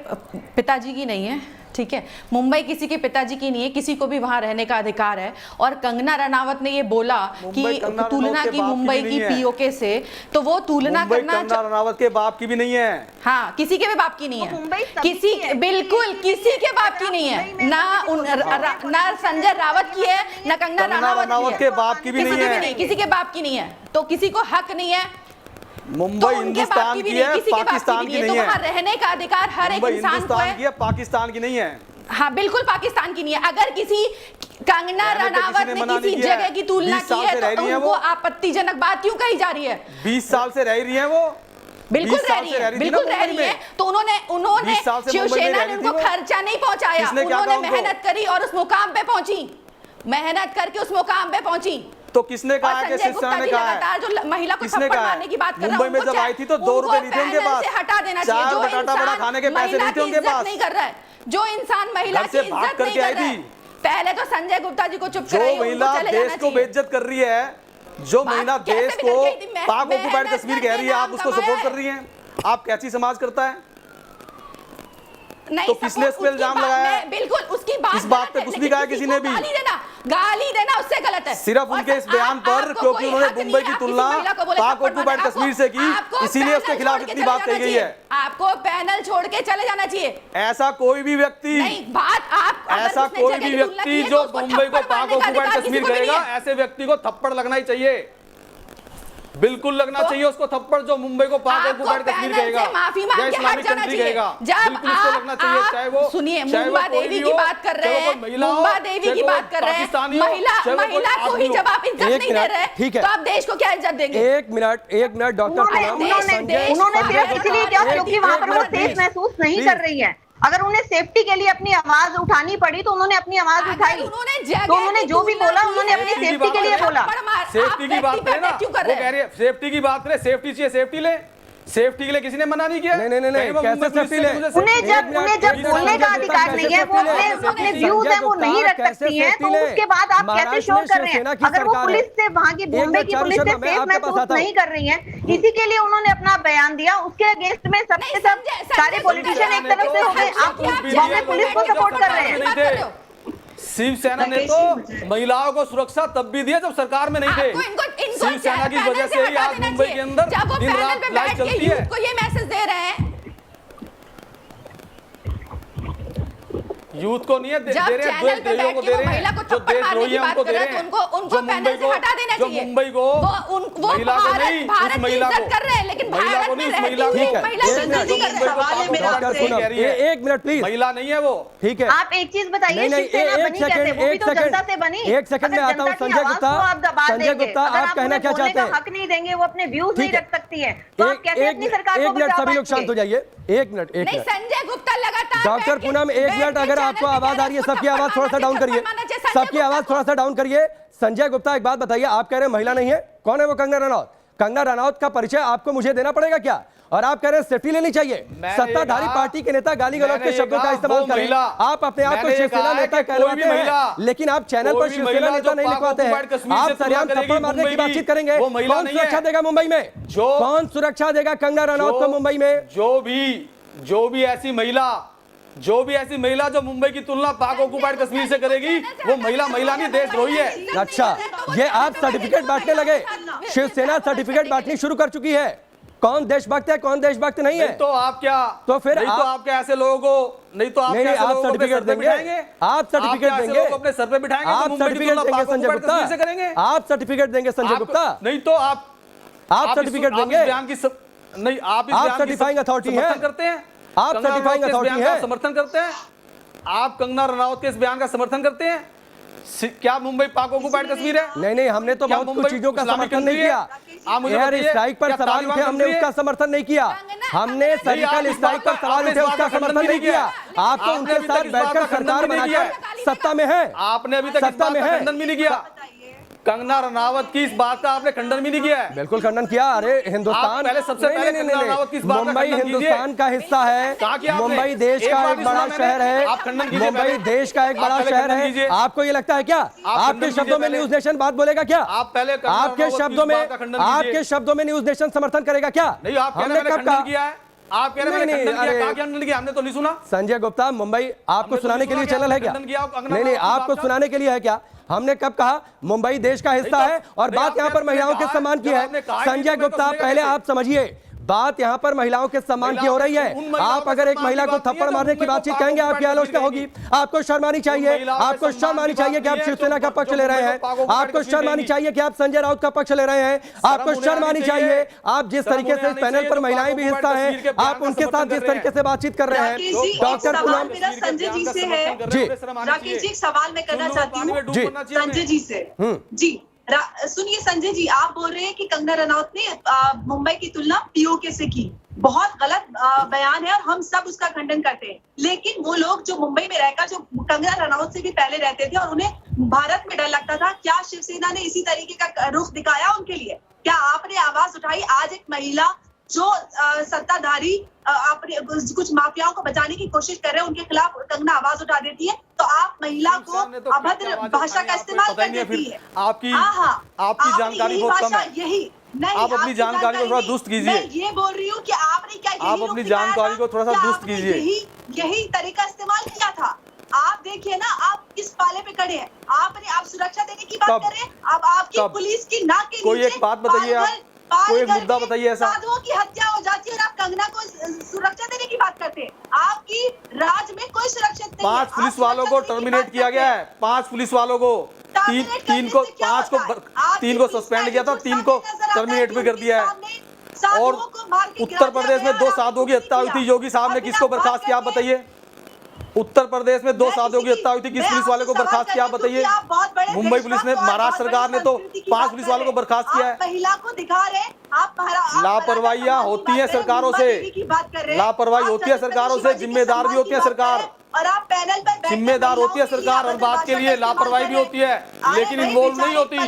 पिताजी की नहीं है, ठीक है, मुंबई किसी के पिताजी की नहीं है, किसी को भी वहां रहने का अधिकार है। और कंगना रनावत ने ये बोला कि तुलना की मुंबई की पीओके से, तो वो तुलना करना कंगना रनावत के बाप की भी नहीं है। हाँ, किसी के भी बाप की नहीं है, किसी बिल्कुल किसी के बाप की नहीं है, ना संजय रावत की है, ना कंगना रनावत के बाप की भी नहीं है, किसी के बाप की नहीं है, तो किसी को हक नहीं है। मुंबई हिंदुस्तान की है, पाकिस्तान की नहीं है। तो वहाँ रहने का अधिकार हर एक इंसान को है। हिंदुस्तान की है, पाकिस्तान की नहीं है। हाँ, बिल्कुल पाकिस्तान की नहीं है। अगर किसी कंगना रनावत ने किसी जगह की तुलना की है तो उनको आपत्तिजनक बात क्यों कही जा रही है? 20 साल से रह रही है वो, बिल्कुल रह रही है, बिल्कुल रह रही है। तो उन्होंने शिवसेना ने उनको खर्चा नहीं पहुंचाया, उन्होंने मेहनत करी और उस मुकाम पे पहुंची, मेहनत करके उस मुकाम पे पहुंची। तो किसने कहा है कि शिवसेना ने कहा है? जो महिला को थप्पड़ मारने की बात कर रहा है, मुंबई में जब आई थी तो 2 रुपए नहीं थे उनके पास, हटा देना चाहिए। जो बटाटा बड़ा खाने के पैसे नहीं थे उनके पास, नहीं कर रहा है जो इंसान महिला की इज्जत नहीं कर रहा है। पहले तो संजय गुप्ता जी को चुप कराइए, जो महिला देश को बेइज्जत कर रही है, जो महिला देश को पाक ऑक्युपाइड कश्मीर कह रही है, आप उसको सपोर्ट कर रही हैं। आप कैसी समाज करता है? तो किसने इस पे इल्जाम लगाया? बिल्कुल उसकी बात, इस बात पे कुछ नहीं कहा किसी ने भी। गाली देना उससे गलत है। सिर्फ उनके इस बयान पर, क्योंकि उन्होंने मुंबई की तुलना पाक ऑक्युपाइड कश्मीर से की, इसीलिए उसके खिलाफ इतनी बात कही गई है। आपको पैनल छोड़ के चले जाना चाहिए। ऐसा कोई भी व्यक्ति, ऐसा कोई भी व्यक्ति जो मुंबई को पाक ऑक्युपाइड कश्मीर कहेगा, ऐसे व्यक्ति को थप्पड़ लगना ही चाहिए, बिल्कुल लगना चाहिए उसको थप्पड़, जो मुंबई को पाक ऑक्युपाइड कश्मीर कहेगा, या इस्लामिक कंट्री कहेगा, बिल्कुल उसको लगना चाहिए। चाहे वो सुनिए, मुंबा देवी की बात कर रहे हैं, मुंबा देवी की बात कर रहे हैं, महिला को ही जब आप इज्जत नहीं दे रहे तो आप देश को क्या इज्जत देंगे? एक मिनट डॉक्टर उन्होंने सिर्फ इसलिए क्या, क्योंकि वहां पर वो सेफ महसूस नहीं कर रही है। अगर उन्हें सेफ्टी के लिए अपनी आवाज उठानी पड़ी तो उन्होंने अपनी आवाज उठाई, तो उन्होंने जो भी बोला उन्होंने अपनी सेफ्टी के लिए बोला। सेफ्टी की बात करें ना, वो कह रही है सेफ्टी की बात करें, सेफ्टी चाहिए, सेफ्टी ले, सेफ्टी के लिए किसी ने मना नहीं किया। नहीं, कैसे सेफ्टी ले? उन्हें जब बोलने का अधिकार नहीं है, वो अपने व्यूज है वो नहीं रख सकती हैं, तो उसके बाद आप कैसे शोर कर रहे हैं? अगर वो पुलिस से, वहाँ की बॉम्बे की पुलिस से सेफ महसूस नहीं कर रही है, इसी के लिए उन्होंने अपना बयान दिया, उसके अगेंस्ट में सबके सब सारे पॉलिटिशियन एक तरफ से हो गए, आप बॉम्बे पुलिस को सपोर्ट कर रहे हैं। शिवसेना ने तो महिलाओं को सुरक्षा तब भी दिया जब सरकार में नहीं थे। शिवसेना की वजह से ही आज मुंबई के अंदर दिन रात लाइट चलती है। को ये मैसेज दे रहे हैं, यूथ को नहीं है, दे रहे हैं, देशद्रोहियों को दे रहे हैं, जो देशद्रोही हैं उनको दे रहे हैं, उनको पैनल से हटा देना चाहिए। जो मुंबई को, महिला को नहीं, उस महिला को कर रहे हैं, लेकिन महिला को नहीं, उस महिला को, एक मिनट प्लीज, महिला नहीं है वो, ठीक है। आप एक चीज बताइए, शिवसेना बनी कैसे? वो भी तो जनता से बनी। एक सेकंड में आता हूँ। संजय गुप्ता, आप कहना क्या चाहते हैं? हक नहीं देंगे, वो अपने व्यूज नहीं रख सकती है, तो आप कैसे अपनी सरकार को बचा? सभी लोग शांत हो जाइए, एक मिनट। संजय गुप्ता लगातार, डॉक्टर पूनम एक मिनट, अगर आपको आवाज आ रही है, सबकी आवाज थोड़ा सा डाउन करिए, सबकी आवाज थोड़ा सा डाउन करिए। संजय गुप्ता एक बात बताइए, आप कह रहे हैं महिला नहीं है, कौन है वो? कंगना रनौत। कंगना रनौत का परिचय आपको मुझे देना पड़ेगा क्या? और आप कह रहे हैं सेफ्टी लेनी चाहिए। सत्ताधारी पार्टी के नेता गाली गलौज के शब्दों का इस्तेमाल करें, आप अपने आप को शिवसेना नेता कहलाते हैं, लेकिन आप चैनल पर शिवसेना नेता नहीं लिखवाते हैं। आप सरेआम थप्पड़ मारने की बातचीत करेंगे। कौन सुरक्षा देगा मुंबई में? कौन सुरक्षा देगा कंगना रनौत को मुंबई में? जो भी ऐसी महिला जो मुंबई की तुलना पाक ऑक्युपाइड कश्मीर से करेगी, वो महिला नहीं, देशद्रोही है। अच्छा, ये आप सर्टिफिकेट बांटने लगे? शिवसेना सर्टिफिकेट बांटनी शुरू कर चुकी है। कौन देशभक्त है, कौन देशभक्त नहीं है? तो आप क्या, तो फिर नहीं तो आप क्या ऐसे लोगों को, नहीं तो आप क्या आप सर्टिफिकेट देंगे, आप सर्टिफिकेट देंगे, अपने सर पे बिठाएंगे, आप सर्टिफिकेट देंगे संजय गुप्ता, आप सर्टिफिकेट देंगे संजय गुप्ता, नहीं तो आप सर्टिफिकेट देंगे। नहीं, आप सर्टिफाइंग अथॉरिटी है, करते हैं, आप सर्टिफाइंग अथॉरिटी है, समर्थन करते हैं, आप कंगना रनावत के इस बयान का समर्थन करते हैं। क्या मुंबई पाक ऑक्युपाइड कश्मीर है? नहीं, हमने तो बहुत कुछ चीजों का समर्थन नहीं किया। एयर स्ट्राइक पर सवाल उठे, हमने उसका समर्थन नहीं किया। हमने सर्जिकल स्ट्राइक पर सवाल उठे, उसका समर्थन नहीं किया। आप तो उनके साथ बैठकर सरकार बनाकर सत्ता में है, आपने अभी तक सत्ता में है, खंडन भी नहीं किया। कंगना रनावत की इस बात का आपने खंडन भी नहीं किया है। बिल्कुल खंडन किया। अरे हिंदुस्तान पहले सबसे पहले कंगना रनावत की इस बात का मुंबई हिंदुस्तान का हिस्सा है, मुंबई देश का एक बड़ा शहर है, मुंबई देश का एक बड़ा शहर है। आपको ये लगता है क्या आपके शब्दों में न्यूज नेशन बात बोलेगा क्या? आप पहले आपके शब्दों में न्यूज नेशन समर्थन करेगा क्या? नहीं, हमने कब कहा? आप कह रहे हैं खंडन किया, हमने तो नहीं सुना। संजय गुप्ता, मुंबई आपको सुनाने के लिए चैनल है क्या? नहीं, आपको सुनाने के लिए है क्या? हमने कब कहा मुंबई देश का हिस्सा है और बात यहाँ पर महिलाओं के सम्मान की है। संजय गुप्ता, पहले आप समझिए, बात यहाँ पर महिलाओं के सम्मान की हो रही है। आप अगर एक महिला को थप्पड़ मारने की बातचीत कहेंगे, आपकी आलोचना होगी। आपको शर्म आनी चाहिए, आपको शर्म आनी चाहिए कि आप शिवसेना का पक्ष ले रहे हैं। आपको शर्म आनी चाहिए कि आप संजय राउत का पक्ष ले रहे हैं। आपको शर्म आनी चाहिए, आप जिस तरीके से इस पैनल पर महिलाएं भी हिस्सा हैं, आप उनके साथ जिस तरीके से बातचीत कर रहे हैं। डॉक्टर पूनम, संजय जी से है जी, राकेश जी, एक सवाल मैं करना चाहती हूँ जी संजय जी से। जी सुनिए संजय जी, आप बोल रहे हैं कि कंगना रनौत ने मुंबई की तुलना पीओके से की, बहुत गलत बयान है और हम सब उसका खंडन करते हैं। लेकिन वो लोग जो मुंबई में रहकर, जो कंगना रनौत से भी पहले रहते थे और उन्हें भारत में डर लगता था, क्या शिवसेना ने इसी तरीके का रुख दिखाया उनके लिए? क्या आपने आवाज उठाई? आज एक महिला जो सत्ताधारी अपने कुछ माफियाओं को बचाने की कोशिश कर रहे हैं, उनके खिलाफ कंगना आवाज उठा देती है, तो आप महिला को अभद्र भाषा का इस्तेमाल कर देती है। आपकी जानकारी बहुत कम है। यही नहीं, आप अपनी जानकारी को थोड़ा दुरुस्त कीजिए। मैं ये बोल रही हूँ कि आपने क्या आप अपनी जानकारी को थोड़ा सा दुरुस्त कीजिए। यही तरीका इस्तेमाल किया था। आप देखिए ना, आप किस पाले पे खड़े हैं। आप सुरक्षा देने की बात कर रहे हैं, अब आपकी पुलिस की नाक के नीचे कोई एक बात बताइए, आप कोई एक मुद्दा बताइए ऐसा। साधुओं की हत्या हो जाती है और आप कंगना को सुरक्षा देने की बात करते हैं। आपकी राज्य में कोई सुरक्षित नहीं है। 5 पुलिस वालों को टर्मिनेट किया गया है, 5 पुलिस वालों को, 3 को सस्पेंड किया था, 3 को टर्मिनेट भी कर दिया है। और उत्तर प्रदेश में 2 साधुओं की हत्या हुई थी, योगी साहब ने किसको बर्खास्त किया आप बताइए? उत्तर प्रदेश में 2 साधुओं की हत्या हुई थी, किस पुलिस वाले को बर्खास्त किया बताइए? मुंबई पुलिस ने, महाराष्ट्र सरकार ने तो 5 पुलिस वालों को बर्खास्त किया है। महिला को दिखा रहे, आप लापरवाहियां होती है सरकारों से, लापरवाही होती है सरकारों से, जिम्मेदार भी होती है सरकार, और आप पैनल पर जिम्मेदार होती है सरकार, हर बात के लिए लापरवाही भी होती है, लेकिन इन्वॉल्व नहीं होती।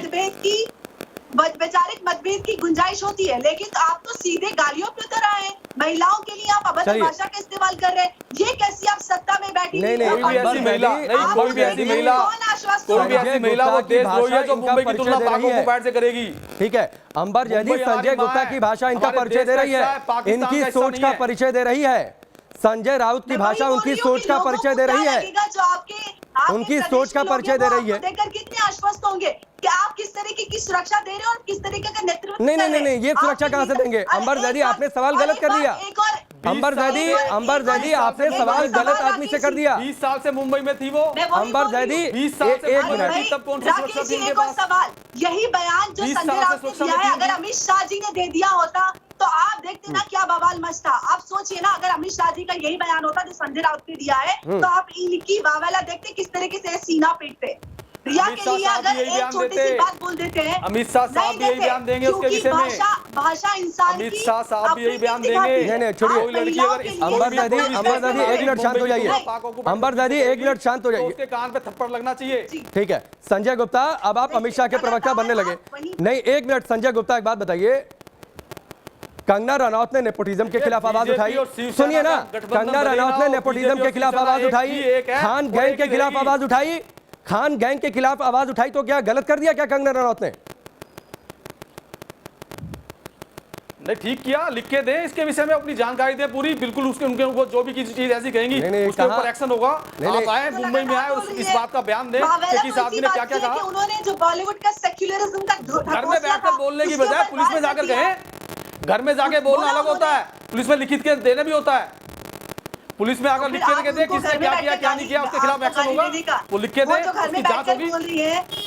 वैचारिक मतभेद की गुंजाइश होती है, लेकिन आप तो सीधे गालियों पे उतर आए हैं। महिलाओं के लिए आप अभद्र भाषा का इस्तेमाल कर रहे हैं। ये कैसी आप सत्ता में बैठी? नहीं, कोई भी ऐसी महिला, कोई भी ऐसी महिला वो देशद्रोही है जो मुंबई की तुलना पाक से करेगी। ठीक है, अंबर जैदी संजय गुप्ता की भाषा इनका परिचय दे रही है, इनकी सोच का परिचय दे रही है। संजय राउत की भाषा उनकी सोच का परिचय दे रही है, उनकी सोच का परिचय दे रही है। देखकर कितने आश्वस्त होंगे कि आप किस तरीके की सुरक्षा दे रहे हो और किस तरीके का नेतृत्व। नहीं, ये सुरक्षा कहां से देंगे? अंबर जैदी, आपने सवाल गलत कर दिया। अंबर जैदी, आपने सवाल गलत आदमी से कर दिया। 20 साल से मुंबई में थी वो अंबर जैदी। 20 साल से एक मिनट, तब कौन सी सुरक्षा थी उनके पास? सवाल, यही बयान जो संजय राउत ने दिया है, अगर अमित शाह जी ने दे दिया होता तो आप देखते ना क्या बवाल मचता। आप सोचिए ना, अगर अमित शाह जी का यही बयान होता जो संजय राउत ने दिया है, तो आप इनकी वावला देखते किस तरीके से सीना पीटते। रिया के लिए अगर एक छोटी सी बात बोल देते हैं, अमित शाह साहब भी यही बयान देंगे उसके विषय में। भाषा इंसान की, अमित शाह साहब भी यही बयान देंगे। नहीं, छोड़िए। अंबर जैदी, एक मिनट शांत हो जाइए। अंबर जैदी, एक मिनट शांत हो जाइए। उसके कान पे थप्पड़ लगना चाहिए। ठीक है संजय गुप्ता, अब आप अमित शाह के प्रवक्ता बनने लगे। नहीं, एक मिनट संजय गुप्ता, एक बात बताइए। कंगना रनौत ने नेपोटिज्म के खिलाफ आवाज उठाई, सुनिए ना, कंगना रनौत ने नेपोटिज्म के खिलाफ आवाज उठाई, खान गैंग के खिलाफ आवाज उठाई, खान गैंग के खिलाफ आवाज उठाई, तो क्या गलत कर दिया क्या कंगना रनौत ने? नहीं, ठीक किया। लिख के दें इसके विषय में, अपनी जानकारी दें पूरी, बिल्कुल उसके उनके ऊपर जो भी किसी चीज ऐसी कहेंगी उसके ऊपर एक्शन होगा। आप आए मुंबई में आए, इस बात का बयान दें कि किस आदमी ने क्या क्या कहा। उन्होंने जो बॉलीवुड का सेक्युलरिज्म का घर में बैठकर बोलने की बजाय पुलिस में जाकर कहें। घर में जाके बोलना अलग होता है, पुलिस में लिखित के देने भी होता है। पुलिस में आकर लिख के दें किसने क्या किया क्या नहीं किया, उसके खिलाफ एक्शन होगा। वो लिख के दें, उसकी जांच होगी।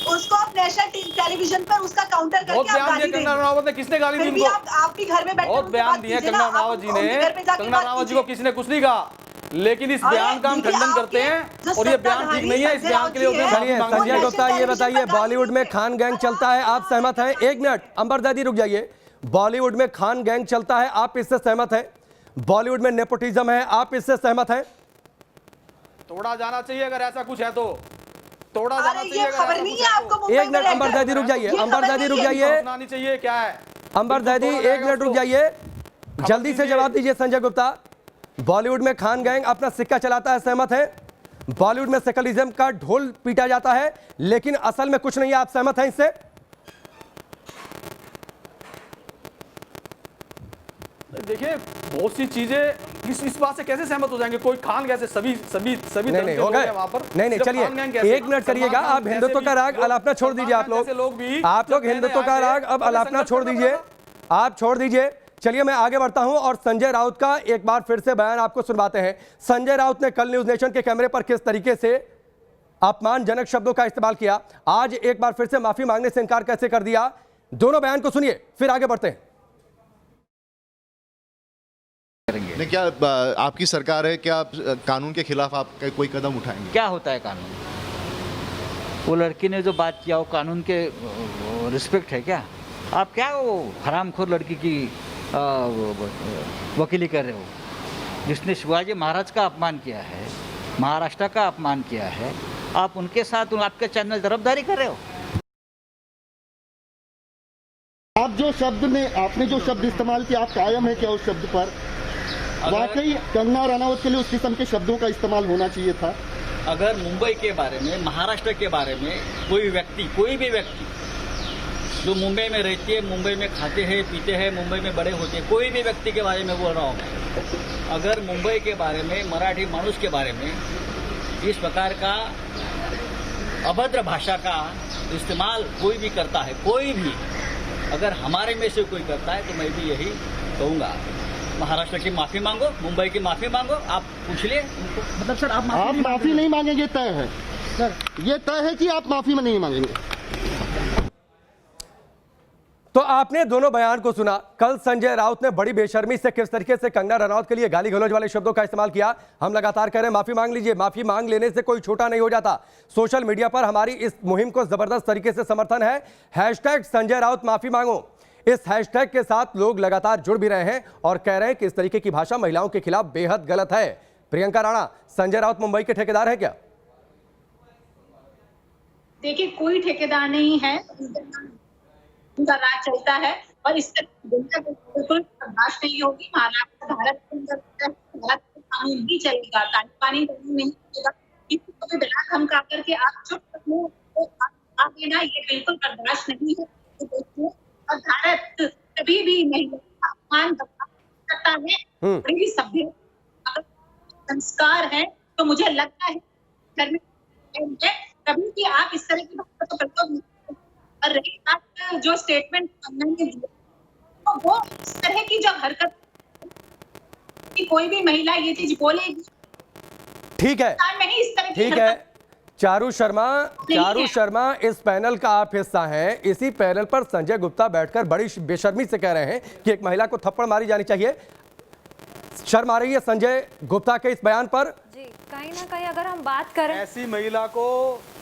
उसको आप नेशनल टेलीविजन पर उसका काउंटर करके बहुत बयान दिए कंगना रनावत ने। किसने गाली दी उनको? आप भी घर में बैठे बहुत बयान दिए कंगना रनावत जी ने। कंगना रनावत जी को किसी ने कुछ नहीं कहा, लेकिन इस बयान का हम खंडन करते हैं और ये बयान ठीक नहीं है। इस बयान के लिए संजय गुप्ता, ये बताइए, बॉलीवुड में खान गैंग चलता है, आप सहमत हैं? एक मिनट अंबर जैदी, रुक जाइए। बॉलीवुड में खान गैंग चलता है, आप इससे सहमत हैं? बॉलीवुड में नेपोटिज्म है, आप इससे सहमत हैं? तोड़ा जाना चाहिए अगर ऐसा कुछ है तो, तोड़ा जाना चाहिए। एक मिनट अंबर जैदी, रुक जाइए। अंबर जैदी, रुक जाइए। चाहिए क्या है? अंबर जैदी, एक मिनट रुक जाइए, जल्दी से जवाब दीजिए। संजय गुप्ता, बॉलीवुड में खान गैंग अपना सिक्का चलाता है, सहमत है? बॉलीवुड में सेकुलरिज्म का ढोल पीटा जाता है, लेकिन असल में कुछ नहीं है, आप सहमत हैं इससे? देखिए बहुत सी चीजें इस बात से कैसे सहमत हो जाएंगे, कोई खान कैसे सभी नहीं हो गए वहां पर नहीं चलिए 1 मिनट करिएगा आप। हिंदुत्व का राग अलापना छोड़ दीजिए आप लोग हिंदुत्व का राग अब अलापना छोड़ दीजिए, आप छोड़ दीजिए। चलिए मैं आगे बढ़ता हूं और संजय राउत का एक बार फिर से बयान आपको सुनवाते हैं। संजय राउत ने कल न्यूज नेशन के कैमरे पर किस तरीके से अपमानजनक शब्दों का इस्तेमाल किया, आज एक बार फिर से माफी मांगने से इनकार कैसे कर दिया, दोनों बयान को सुनिए फिर आगे बढ़ते हैं। नहीं, क्या आपकी सरकार है, क्या कानून के खिलाफ आप कोई कदम उठाएंगे? क्या होता है कानून? वो लड़की ने जो बात किया वो कानून के रिस्पेक्ट है क्या? आप क्या वो हरामखोर लड़की की वकीली कर रहे हो, जिसने शिवाजी महाराज का अपमान किया है, महाराष्ट्र का अपमान किया है, आप उनके साथ आपके चैनल तरफदारी कर रहे हो। आप जो शब्द में आपने जो शब्द इस्तेमाल किया, आप कायम है क्या उस शब्द पर? वाकई कंगना रनावत के लिए उस किस्म के शब्दों का इस्तेमाल होना चाहिए था। अगर मुंबई के बारे में, महाराष्ट्र के बारे में कोई भी व्यक्ति जो मुंबई में रहती है, मुंबई में खाते हैं पीते हैं, मुंबई में बड़े होते हैं, कोई भी व्यक्ति के बारे में बोल रहा हूँ मैं, अगर मुंबई के बारे में, मराठी मानुष के बारे में इस प्रकार का अभद्र भाषा का इस्तेमाल कोई भी करता है, कोई भी अगर हमारे में से कोई करता है, तो मैं भी यही कहूँगा, महाराष्ट्र की माफी मांगो, मुंबई की माफी मांगो। आप पूछ लिए उनको, मतलब सर आप माफी नहीं मांगेंगे, तय है सर, ये तय है कि आप माफी में नहीं मांगेंगे। तो आपने दोनों बयान को सुना। कल संजय राउत ने बड़ी बेशर्मी से किस तरीके से कंगना रनौत के लिए गाली गलौज वाले शब्दों का इस्तेमाल किया। हम लगातार कह रहे हैं माफी मांग लीजिए, माफी मांग लेने से कोई छोटा नहीं हो जाता। सोशल मीडिया पर हमारी इस मुहिम को जबरदस्त तरीके से समर्थन है, हैशटैग संजय राउत माफी मांगो। इस हैशटैग के साथ लोग लगातार जुड़ भी रहे हैं और कह रहे हैं कि इस तरीके की भाषा महिलाओं के खिलाफ बेहद गलत है। प्रियंका राणा, संजय राउत मुंबई के ठेकेदार है क्या? देखिए कोई ठेकेदार नहीं है, उनका राज चलता है और इससे जनता को बिल्कुल बर्दाश्त नहीं होगी। महाराष्ट्र भारत के अंदर भारत का कानून भी चलेगा, तालिबानी कानून नहीं चलेगा। किसी को भी डरा धमका करके आप चुप आप देना, ये बिल्कुल बर्दाश्त नहीं है। और भारत कभी भी महिला का अपमान करता है, बड़ी भी सभ्य संस्कार है, तो मुझे लगता है घर में कभी भी आप इस तरह की बातों को प्रयोग नहीं। और रही बात जो स्टेटमेंट ने दिया, तो वो इस तरह की जब हरकत कि कोई भी महिला ये चीज बोलेगी, ठीक है, इस तरह की ठीक है। चारू शर्मा इस पैनल का आप हिस्सा हैं। इसी पैनल पर संजय गुप्ता बैठकर बड़ी बेशर्मी से कह रहे हैं कि एक महिला को थप्पड़ मारी जानी चाहिए। शर्म आ रही है संजय गुप्ता के इस बयान पर? जी, कहीं ना कहीं अगर हम बात करें ऐसी महिला को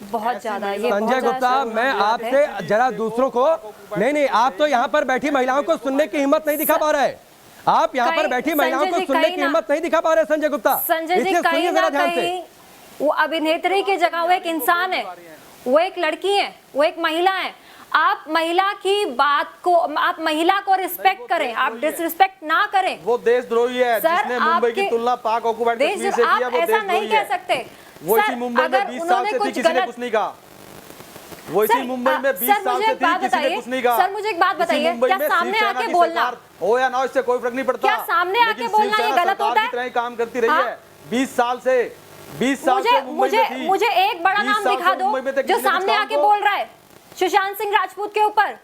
बहुत ज्यादा, ये संजय गुप्ता, मैं आपसे जरा दूसरों को नहीं, आप तो यहाँ पर बैठी महिलाओं को सुनने की हिम्मत नहीं दिखा पा रहे हैं। आप यहाँ पर बैठी महिलाओं को सुनने की हिम्मत नहीं दिखा पा रहे संजय गुप्ता। संजय जी, कहीं ना कहीं वो अभिनेत्री की जगह वो एक इंसान है, वो एक लड़की है, वो एक महिला है। आप महिला की बात को, आप महिला को रिस्पेक्ट करें, आप डिसरिस्पेक्ट ना करें। वो देशद्रोही है जिसने मुंबई की तुलना पाक ऑक्युपाइड कश्मीर से किया, वो ऐसा नहीं कह सकते। वो इसी मुंबई में 20 साल से थी, किसी ने कुछ नहीं कहा। वो इसी मुंबई में 20 साल से थी, किसी ने कुछ नहीं कहा। सर मुझे एक बात बताइए, क्या सामने आके बोलना हो या ना, इससे कोई फर्क नहीं पड़ता। क्या सामने आके बोलना ये गलत होता है? इतना ही काम करती रही है 20 साल से मुझे एक बड़ा नाम दिखा दो जो सामने आके बोल रहा है सुशांत सिंह राजपूत के ऊपर।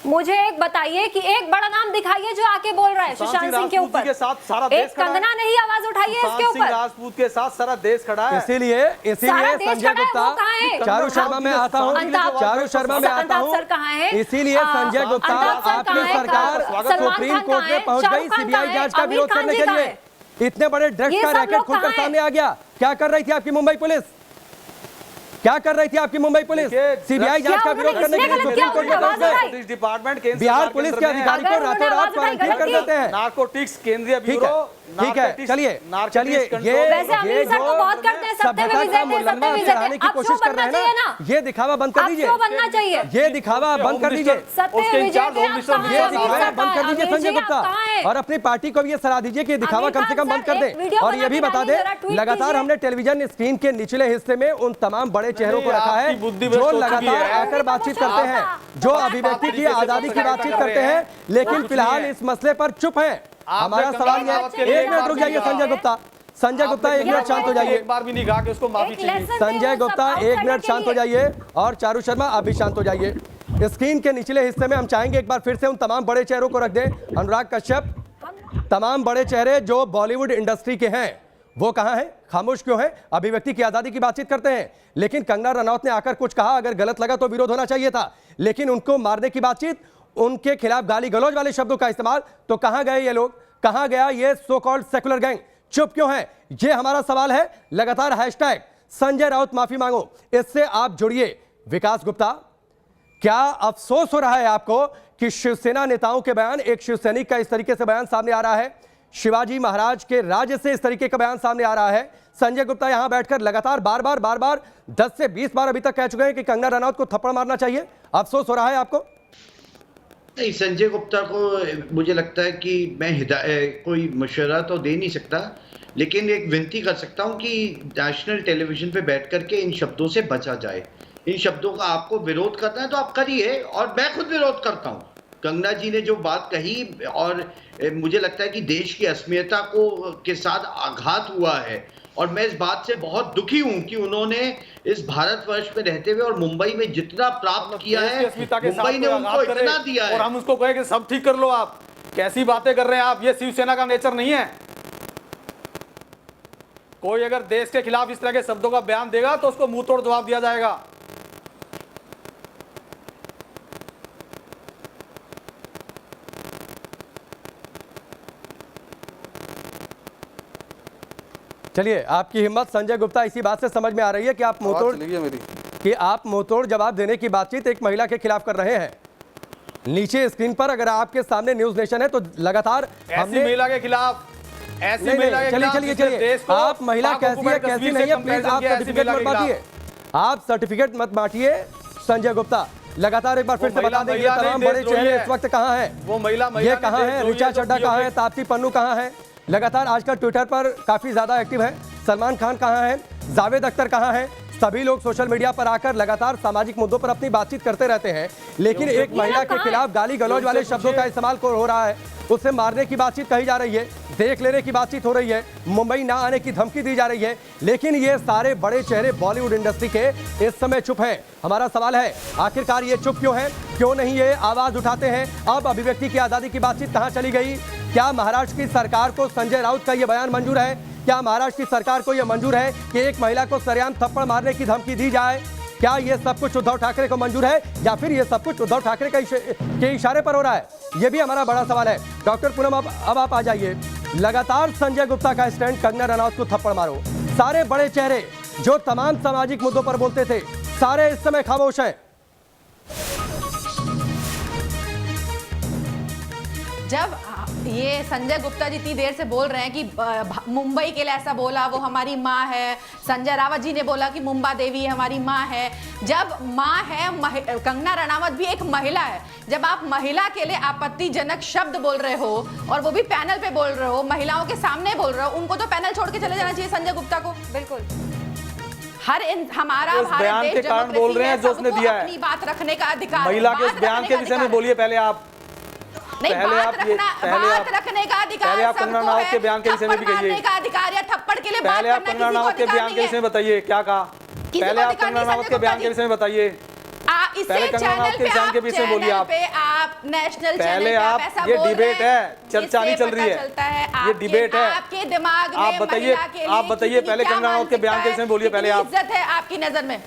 मुझे एक बताइए कि एक बड़ा नाम दिखाइए जो आके बोल रहा है सुशांत सिंह के ऊपर। एक कंगना ने ही आवाज उठाई है इसके ऊपर। राजपूत के साथ सारा देश खड़ा है। इसीलिए संजय गुप्ता, चारू शर्मा में आता हूँ, इसीलिए संजय गुप्ता, आपकी सरकार सुप्रीम कोर्ट में पहुंच गई सीबीआई जांच का विरोध करने के लिए। इतने बड़े ड्रग्स का रैकेट खुलकर सामने आ गया। क्या कर रही थी आपकी मुंबई पुलिस? क्या कर रही थी आपकी मुंबई पुलिस? सीबीआई जांच का विरोध करने के लिए सुप्रीम कोर्ट में पहुंच गए। डिपार्टमेंट बिहार पुलिस के अधिकारी को रातों रात क्वारंटीन कर देते हैं। नार्कोटिक्स केंद्रीय ब्यूरो, ठीक है, चलिए वैसे अमीर सर तो बहुत करते हैं, सभ्यता का मुलम्मा चढ़ाने की कोशिश कर रहे हैं ना, ये दिखावा बंद कर दीजिए, बनना चाहिए, ये दिखावा बंद कर दीजिए, ये दिखावा बंद कर दीजिए संजय गुप्ता, और अपनी पार्टी को भी ये सलाह दीजिए कि दिखावा कम से कम बंद कर दें। और ये भी बता दें, लगातार हमने टेलीविजन स्क्रीन के निचले हिस्से में उन तमाम बड़े चेहरों को रखा है जो लगातार आकर बातचीत करते हैं, जो अभिव्यक्ति की आजादी की बातचीत करते हैं, लेकिन फिलहाल इस मसले पर चुप है। हमारा सवाल ये, एक मिनट रुक जाइए संजय गुप्ता, संजय गुप्ता एक मिनट शांत हो जाइए, एक बार भी नहीं कहा कि उसको माफी चाहिए। संजय गुप्ता एक मिनट शांत हो जाइए, और चारू शर्मा आप भी शांत हो जाइए। स्क्रीन के निचले हिस्से में हम चाहेंगे एक बार फिर से उन तमाम बड़े चेहरों को रख दें। अनुराग कश्यप, तमाम बड़े चेहरे जो बॉलीवुड इंडस्ट्री के हैं वो कहाँ हैं, खामोश क्यों हैं? अभिव्यक्ति की आजादी की बातचीत करते हैं, लेकिन कंगना रनौत ने आकर कुछ कहा, अगर गलत लगा तो विरोध होना चाहिए था, लेकिन उनको मारने की बातचीत, उनके खिलाफ गाली गलौज वाले शब्दों का इस्तेमाल, तो कहां गए ये लोग, कहां गया ये सो कॉल्ड सेकुलर गैंग, चुप क्यों है? ये हमारा सवाल है। लगातार हैशटैग संजय राउत माफी मांगो, इससे आप जुड़िए। विकास गुप्ता, क्या अफसोस हो रहा है आपको कि शिवसेना नेताओं के बयान, एक शिवसैनिक का इस तरीके से बयान सामने आ रहा है, शिवाजी महाराज के राज्य से इस तरीके का बयान सामने आ रहा है? संजय गुप्ता यहां बैठकर लगातार बार बार 10 से 20 बार अभी तक कह चुके हैं कि कंगना रनौत को थप्पड़ मारना चाहिए। अफसोस हो रहा है आपको? नहीं, संजय गुप्ता को मुझे लगता है कि मैं कोई मशवरा तो दे नहीं सकता, लेकिन एक विनती कर सकता हूं कि नेशनल टेलीविजन पे बैठ करके इन शब्दों से बचा जाए। इन शब्दों का आपको विरोध करना है तो आप करिए, और मैं खुद विरोध करता हूं। कंगना जी ने जो बात कही, और मुझे लगता है कि देश की अस्मिता के साथ आघात हुआ है, और मैं इस बात से बहुत दुखी हूं कि उन्होंने इस भारतवर्ष में रहते हुए और मुंबई में जितना प्राप्त किया है, मुंबई ने उनको इतना दिया है, और हम उसको कहे कि सब ठीक कर लो। आप कैसी बातें कर रहे हैं आप? ये शिवसेना का नेचर नहीं है। कोई अगर देश के खिलाफ इस तरह के शब्दों का बयान देगा तो उसको मुंह तोड़ जवाब दिया जाएगा। चलिए, आपकी हिम्मत संजय गुप्ता इसी बात से समझ में आ रही है कि आप मुंहतोड़ जवाब देने की बातचीत एक महिला के खिलाफ कर रहे हैं। नीचे स्क्रीन पर अगर आपके सामने न्यूज नेशन है तो लगातार ऐसी महिला के खिलाफ, ऐसी महिला के खिलाफ, चलिए आप महिला कैसी है कैसी नहीं है, प्लीज आप सर्टिफिकेट मत बांटिए, आप सर्टिफिकेट मत बांटिए। संजय गुप्ता लगातार एक बार फिर से बता देंगे तमाम बड़े चेहरे इस वक्त कहाँ हैं, वो महिला ये कहाँ है, ऋचा चड्ढा कहाँ है, ताप्ती पन्नू कहाँ है, लगातार आजकल ट्विटर पर काफी ज्यादा एक्टिव है, सलमान खान कहाँ है, जावेद अख्तर कहाँ है, सभी लोग सोशल मीडिया पर आकर लगातार सामाजिक मुद्दों पर अपनी बातचीत करते रहते हैं, लेकिन एक महिला के खिलाफ गाली गलौज वाले शब्दों का इस्तेमाल हो रहा है, उसे मारने की बातचीत कही जा रही है, देख लेने की बातचीत हो रही है, मुंबई ना आने की धमकी दी जा रही है, लेकिन ये सारे बड़े चेहरे बॉलीवुड इंडस्ट्री के इस समय चुप हैं। हमारा सवाल है, आखिरकार ये चुप क्यों है, क्यों नहीं ये आवाज उठाते हैं? अब अभिव्यक्ति की आजादी की बातचीत कहाँ चली गई? क्या महाराष्ट्र की सरकार को संजय राउत का ये बयान मंजूर है? क्या महाराष्ट्र की सरकार को यह मंजूर है कि एक महिला को सरेआम थप्पड़ मारने की धमकी दी जाए? क्या ये सब कुछ उद्धव ठाकरे को मंजूर है, या फिर ये सब कुछ उद्धव ठाकरे के इशारे पर हो रहा है? ये भी हमारा बड़ा सवाल है। डॉक्टर पूनम, अब आप आ जाइए। लगातार संजय गुप्ता का स्टैंड, कंगना रनौत को थप्पड़ मारो। सारे बड़े चेहरे जो तमाम सामाजिक मुद्दों पर बोलते थे, सारे इस समय खामोश हैं। जब ये संजय गुप्ता जी इतनी देर से बोल रहे हैं कि मुंबई के लिए ऐसा बोला, वो हमारी माँ है, संजय रावत जी ने बोला कि मुंबा देवी हमारी माँ है, जब माँ है, कंगना रनावत भी एक महिला है, जब आप महिला के लिए आपत्तिजनक शब्द बोल रहे हो और वो भी पैनल पे बोल रहे हो, महिलाओं के सामने बोल रहे हो, उनको तो पैनल छोड़ के चले जाना चाहिए संजय गुप्ता को। बिल्कुल, हमारा भारत देश कारण बोल रहे हैं जो उसने दिया है, अपनी बात रखने का अधिकार, महिला के उस बयान के विषय में बोलिए पहले आप। नहीं, बात रखने का अधिकार आप कंगना रनावत के बयान के विषय में भी कहिए, का अधिकार या थप्पड़ के लिए बात पहले आप कंगना रनावत के बयान के विषय में बताइए क्या कहा, पहले आप कंगना रनावत के बयान के विषय में बताइए, पहले कंगना रनावत के बयान के विषय में बोलिए आप नेशनल पहले आप। ये डिबेट है, चर्चा नहीं चल रही है, ये डिबेट है। आपके दिमाग में आप बताइए पहले कंगना रनावत के बयान के विषय में बोलिए पहले आप। इज्जत है आपकी नजर में?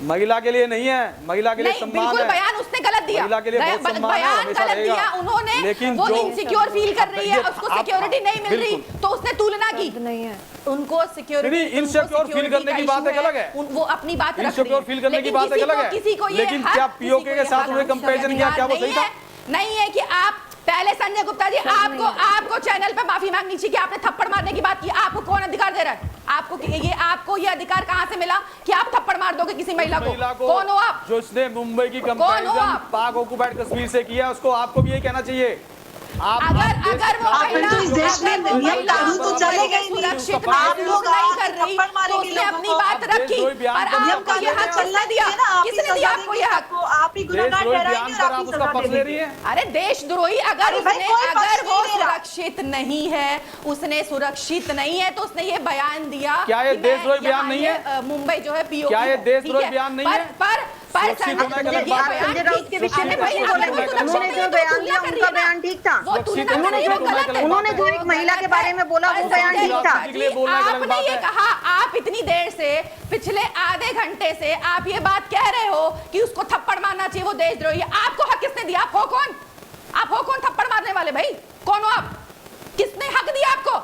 महिला के लिए नहीं है, महिला के लिए सम्मान है। बयान उसने गलत दिया, महिला के लिए बहुत सम्मान है, हमेशा रहेगा। उन्होंने, लेकिन वो इनसिक्योर फील कर रही है, उसको सिक्योरिटी नहीं मिल रही, तो उसने तुलना की। नहीं है, उनको सिक्योरिटी, इनसिक्योर फील करने की बात अलग है, वो अपनी बात रख रही है, इनसिक्योर फील करने की बात अलग है, किसी को ये, लेकिन क्या पीओके के साथ उन्होंने कंपैरिजन किया, क्या वो सही था? नहीं है कि आप पहले संजय गुप्ता जी आपको चैनल पे माफी मांगनी चाहिए कि आपने थप्पड़ मारने की बात की। आपको कौन अधिकार दे रहा है? आपको ये अधिकार कहां से मिला कि आप थप्पड़ मार दोगे किसी महिला को? कौन हो आप? जो इसने मुंबई की कंपैरिजन पाक ऑक्युपाइड कश्मीर से किया, उसको आपको भी यही कहना चाहिए। अगर वो महिला तो इस देश में नियम कानून तो चलेगा ही नहीं। सुरक्षित आप लोग नहीं कर रही तो उसने अपनी बात रखी, पर आपको ये हक चलना दिया? किसने दिया आपको ये हक? आप ही गुनहगार ठहराएंगे और आप ही सजा दे रही है। अरे देशद्रोही अगर वो सुरक्षित नहीं है, उसने सुरक्षित नहीं है तो उसने ये बयान दिया। क्या ये देशद्रोही बयान नहीं है? मुंबई जो है पीओ, क्या ये देशद्रोही बयान नहीं है? संजय राउत के विषय में वही बोला, उन्होंने जो बयान दिया उनका बयान ठीक था। उन्होंने जो एक महिला के बारे में बोला वो बयान ठीक था। आपने ये कहा, आप इतनी देर से पिछले आधे घंटे से आप ये बात कह रहे हो कि उसको थप्पड़ मारना चाहिए, वो देशद्रोही। आपको हक किसने दिया? आप हो कौन? आप हो कौन थप्पड़ मारने वाले? भाई कौन हो आप? किसने हक दिया आपको?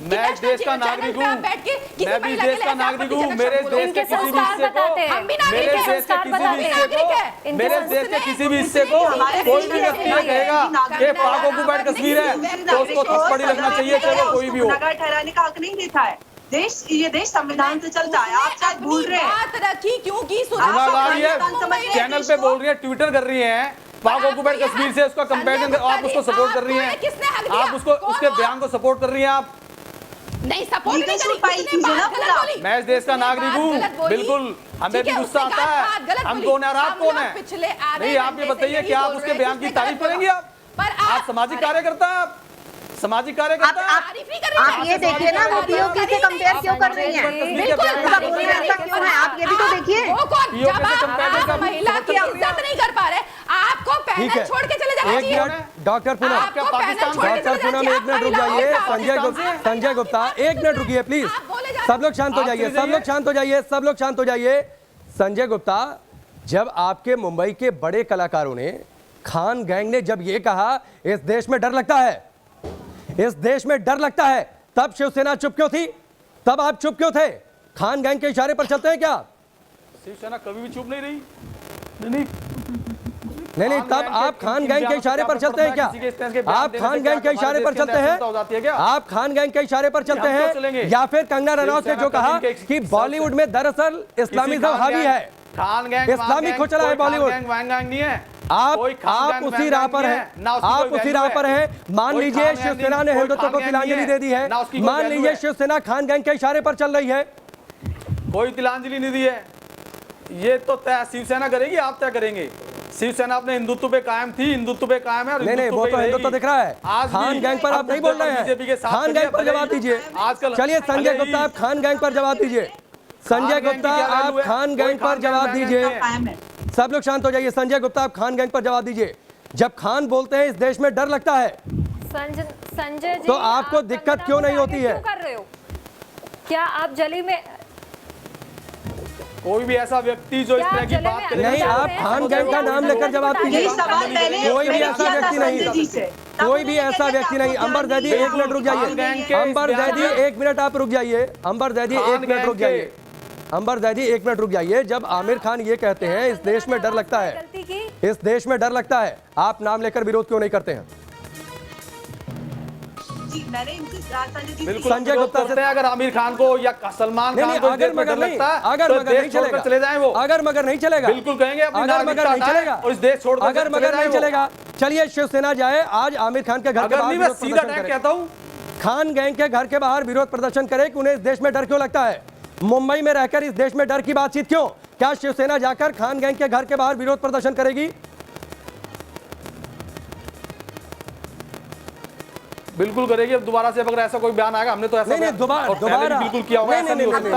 मैं देश का नागरिक हूँ, मैं भी देश का नागरिक हूँ। मेरे देश के किसी भी हिस्से को, मेरे देश के किसी भी हिस्से को, मेरे देश के किसी भी हिस्से को कोई भी व्यक्ति ये कहेगा कि पाक ऑक्युपाइड कश्मीर है तो उसको थप्पड़ ही लगना चाहिए, चाहे वो कोई भी हो। गुनहगार ठहराने का हक नहीं देता है ये देश संविधान से चलता है। आप शायद भूल रहे हैं। बात रखी क्योंकि चैनल पे बोल रही है, ट्विटर कर रही है पाक ऑक्युपाइड कश्मीर से, उसका कंपैरिजन आप उसको सपोर्ट कर रही हैं, आप उसको उसके बयान को सपोर्ट कर रही हैं। आप नहीं सपोर्ट नहीं करी। मैं इस देश का नागरिक हूँ, बिल्कुल हमें भी गुस्सा आता है। हम कौन है और आप कौन है? नहीं, आप ये बताइए कि आप उसके बयान की तारीफ करेंगे? आप सामाजिक कार्यकर्ता हैं, आप सामाजिक कार्यकर्ता। आप ये देखिए ना, वो पीओके से कंपेयर क्यों कर रही हैं? क्यों है? आप ये भी तो देखिए। जब आप महिला की इज्जत नहीं कर पा रहे, आपको पैनल छोड़ के चले जाना चाहिए। डॉक्टर पूनम, डॉक्टर पूनम एक मिनट रुक जाइए। संजय गुप्ता एक मिनट रुकिए प्लीज। सब लोग शांत हो जाइए, सब लोग शांत हो जाइए, सब लोग शांत हो जाइए। संजय गुप्ता, जब आपके मुंबई के बड़े कलाकारों ने, खान गैंग ने जब ये कहा इस देश में डर लगता है, इस देश में डर लगता है, तब शिवसेना चुप क्यों थी? तब आप चुप क्यों थे? खान गैंग के इशारे पर चलते हैं क्या? शिवसेना कभी भी चुप नहीं रही। नहीं, तब आप खान गैंग के इशारे पर चलते हैं क्या? आप खान गैंग के इशारे पर चलते हैं? आप खान गैंग के इशारे पर चलते हैं या फिर कंगना रनौत ने जो कहा कि बॉलीवुड में दरअसल इस्लामिज्म हावी है, इस्लामिक हो चला है बॉलीवुड। आप उसी राह पर हैं, आप उसी राह पर हैं। मान लीजिए शिवसेना ने हिंदुत्व को तिलांजलि दे दी है, मान लीजिए शिवसेना खान गैंग के इशारे पर चल रही है। कोई तिलांजलि नहीं दी है, ये तो तय शिवसेना करेगी, आप तय करेंगे। शिवसेना अपने हिंदुत्व पे कायम थी, हिंदुत्व पे कायम है। नहीं, वो तो हिंदुत्व दिख रहा है। खान गैंग पर आप नहीं बोल रहे हैं, खान गैंग पर जवाब दीजिए। चलिए संजय गुप्ता, आप खान गैंग पर जवाब दीजिए। संजय गुप्ता, आप खान गैंग पर जवाब दीजिए। सब लोग शांत हो जाइए। संजय गुप्ता, आप खान गैंग पर जवाब दीजिए। जब खान बोलते हैं इस देश में डर लगता है, संजय जी, तो आपको दिक्कत क्यों नहीं होती है? क्यों कर रहे हो? क्या आप जली में कोई भी ऐसा व्यक्ति जो इस तरह की बात करे? नहीं, आप खान गैंग का नाम लेकर जवाब दीजिए। कोई भी ऐसा व्यक्ति नहीं, कोई भी ऐसा व्यक्ति नहीं। अंबर जैदी एक मिनट रुक जाइए। अंबर जैदी एक मिनट आप रुक जाइए। अंबर जैदी एक मिनट रुक जाइए। अंबर जैदी एक मिनट रुक जाइए। जब आमिर खान ये कहते हैं इस देश में डर लगता है, इस देश में डर लगता है, आप नाम लेकर विरोध क्यों नहीं करते हैं? बिल्कुल संजय गुप्ता से अगर आमिर खान को या सलमान खान को अगर मगर नहीं, अगर मगर नहीं चलेगा, चले जाएं वो, अगर मगर नहीं चलेगा, बिल्कुल कहेंगे अगर मगर नहीं चलेगा और इस देश छोड़, अगर मगर नहीं चलेगा। चलिए शिवसेना जाए आज आमिर खान के घर के बाहर सीधा टैग कहता हूं, खान गैंग के घर के बाहर विरोध प्रदर्शन करे कि उन्हें इस देश में डर क्यों लगता है। मुंबई में रहकर इस देश में डर की बातचीत क्यों? क्या शिवसेना जाकर खान गैंग के घर के बाहर विरोध प्रदर्शन करेगी? बिल्कुल करेगी। अब दोबारा से अगर ऐसा कोई बयान आएगा, हमने तो ऐसा नहीं, दोबारा बिल्कुल किया होगा, ऐसा नहीं हो सकता।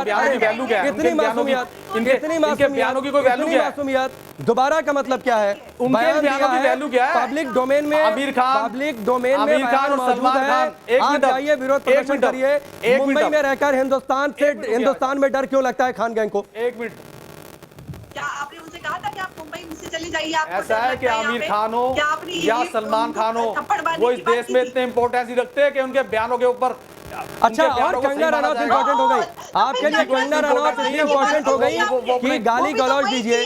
बयानों की वैल्यू क्या है? इतनी मासूमियत, इनके बयानों की कोई वैल्यू क्या है? दोबारा का मतलब क्या है? उनके बयानों की वैल्यू क्या है? पब्लिक डोमेन में, आमिर खान, पब्लिक डोमेन में आमिर खान और सलमान खान, आप जाइए विरोध प्रदर्शन करिए। मुंबई में रहकर हिंदुस्तान में डर क्यों लगता है खान गैंग को? एक मिनट, क्या आपने उनसे कहा था कि आप मुंबई से चले जाइए? ऐसा है कि आमिर खान हो या सलमान खान हो, वो इस देश में इतने इंपॉर्टेंस रखते हैं कि उनके बयानों के ऊपर। अच्छा, और कंगना रनौत इम्पोर्टेंट हो गई आपके लिए? कंगना रनौत इतनी इम्पोर्टेंट हो गई कि गाली गलौज दीजिए,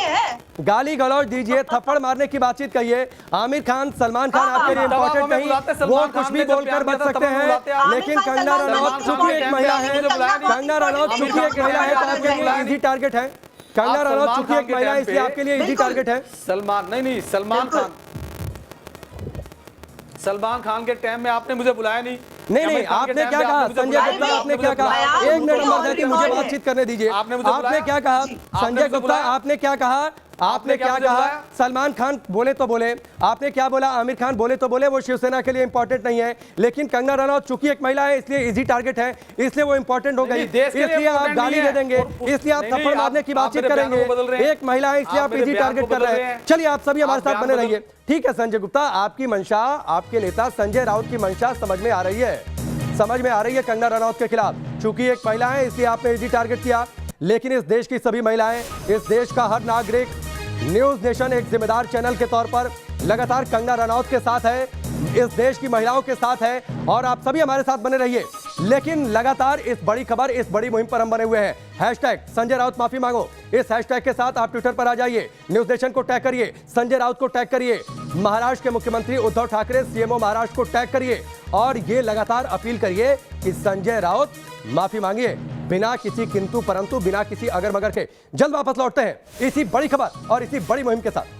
गाली गलौज दीजिए, थप्पड़ मारने की बातचीत कहिए। आमिर खान, सलमान खान आपके लिए इम्पोर्टेंट नहीं, वो कुछ भी बोलकर बच सकते हैं, लेकिन कंगना रनौत चूंकि एक महिला है, कंगना रनौत चूंकि एक महिला है तो आपके लिए इजी टारगेट है। कंगना रनौत चूंकि एक महिला है इसलिए आपके लिए इजी टारगेट है। सलमान खान के टाइम में आपने मुझे बुलाया नहीं। नहीं, आपने क्या कहा संजय गुप्ता, आपने क्या कहा? एक मिनट मर्यादा मुझे बातचीत करने दीजिए। आपने क्या कहा संजय गुप्ता, आपने क्या कहा? आपने क्या कहा? सलमान खान बोले तो बोले, आपने क्या बोला? आमिर खान बोले तो बोले, वो शिवसेना के लिए इंपॉर्टेंट नहीं है, लेकिन कंगना रनौत चूंकि एक महिला है इसलिए इजी टारगेट है, इसलिए वो इंपॉर्टेंट हो गई, इसलिए आप गाली दे देंगे, इसलिए आप थप्पड़ मारने की बातचीत करेंगे। एक महिला है इसलिए आप इजी टारगेट कर रहे हैं। चलिए आप सभी हमारे साथ बने रहिए। ठीक है संजय गुप्ता, आपकी मंशा, आपके नेता संजय राउत की मंशा समझ में आ रही है, समझ में आ रही है कंगना रनौत के खिलाफ। चूंकि एक महिला है इसलिए आपने इजी टारगेट किया, लेकिन इस देश की सभी महिलाएं, इस देश का हर नागरिक, न्यूज नेशन एक जिम्मेदार चैनल के तौर पर लगातार कंगना रनौत के साथ है, इस देश की महिलाओं के साथ है, और आप सभी हमारे साथ बने रहिए। लेकिन लगातार इस बड़ी खबर, इस बड़ी मुहिम पर हम बने हुए हैं। हैशटैग संजय राउत माफी मांगो, इस हैशटैग के साथ आप ट्विटर पर आ जाइए, न्यूज नेशन को टैग करिए, संजय राउत को टैग करिए, महाराष्ट्र के मुख्यमंत्री उद्धव ठाकरे सीएमओ महाराष्ट्र को टैग करिए, और ये लगातार अपील करिए कि संजय राउत माफी मांगिए, बिना किसी किंतु परंतु, बिना किसी अगर मगर के। जल्द वापस लौटते हैं इसी बड़ी खबर और इसी बड़ी मुहिम के साथ।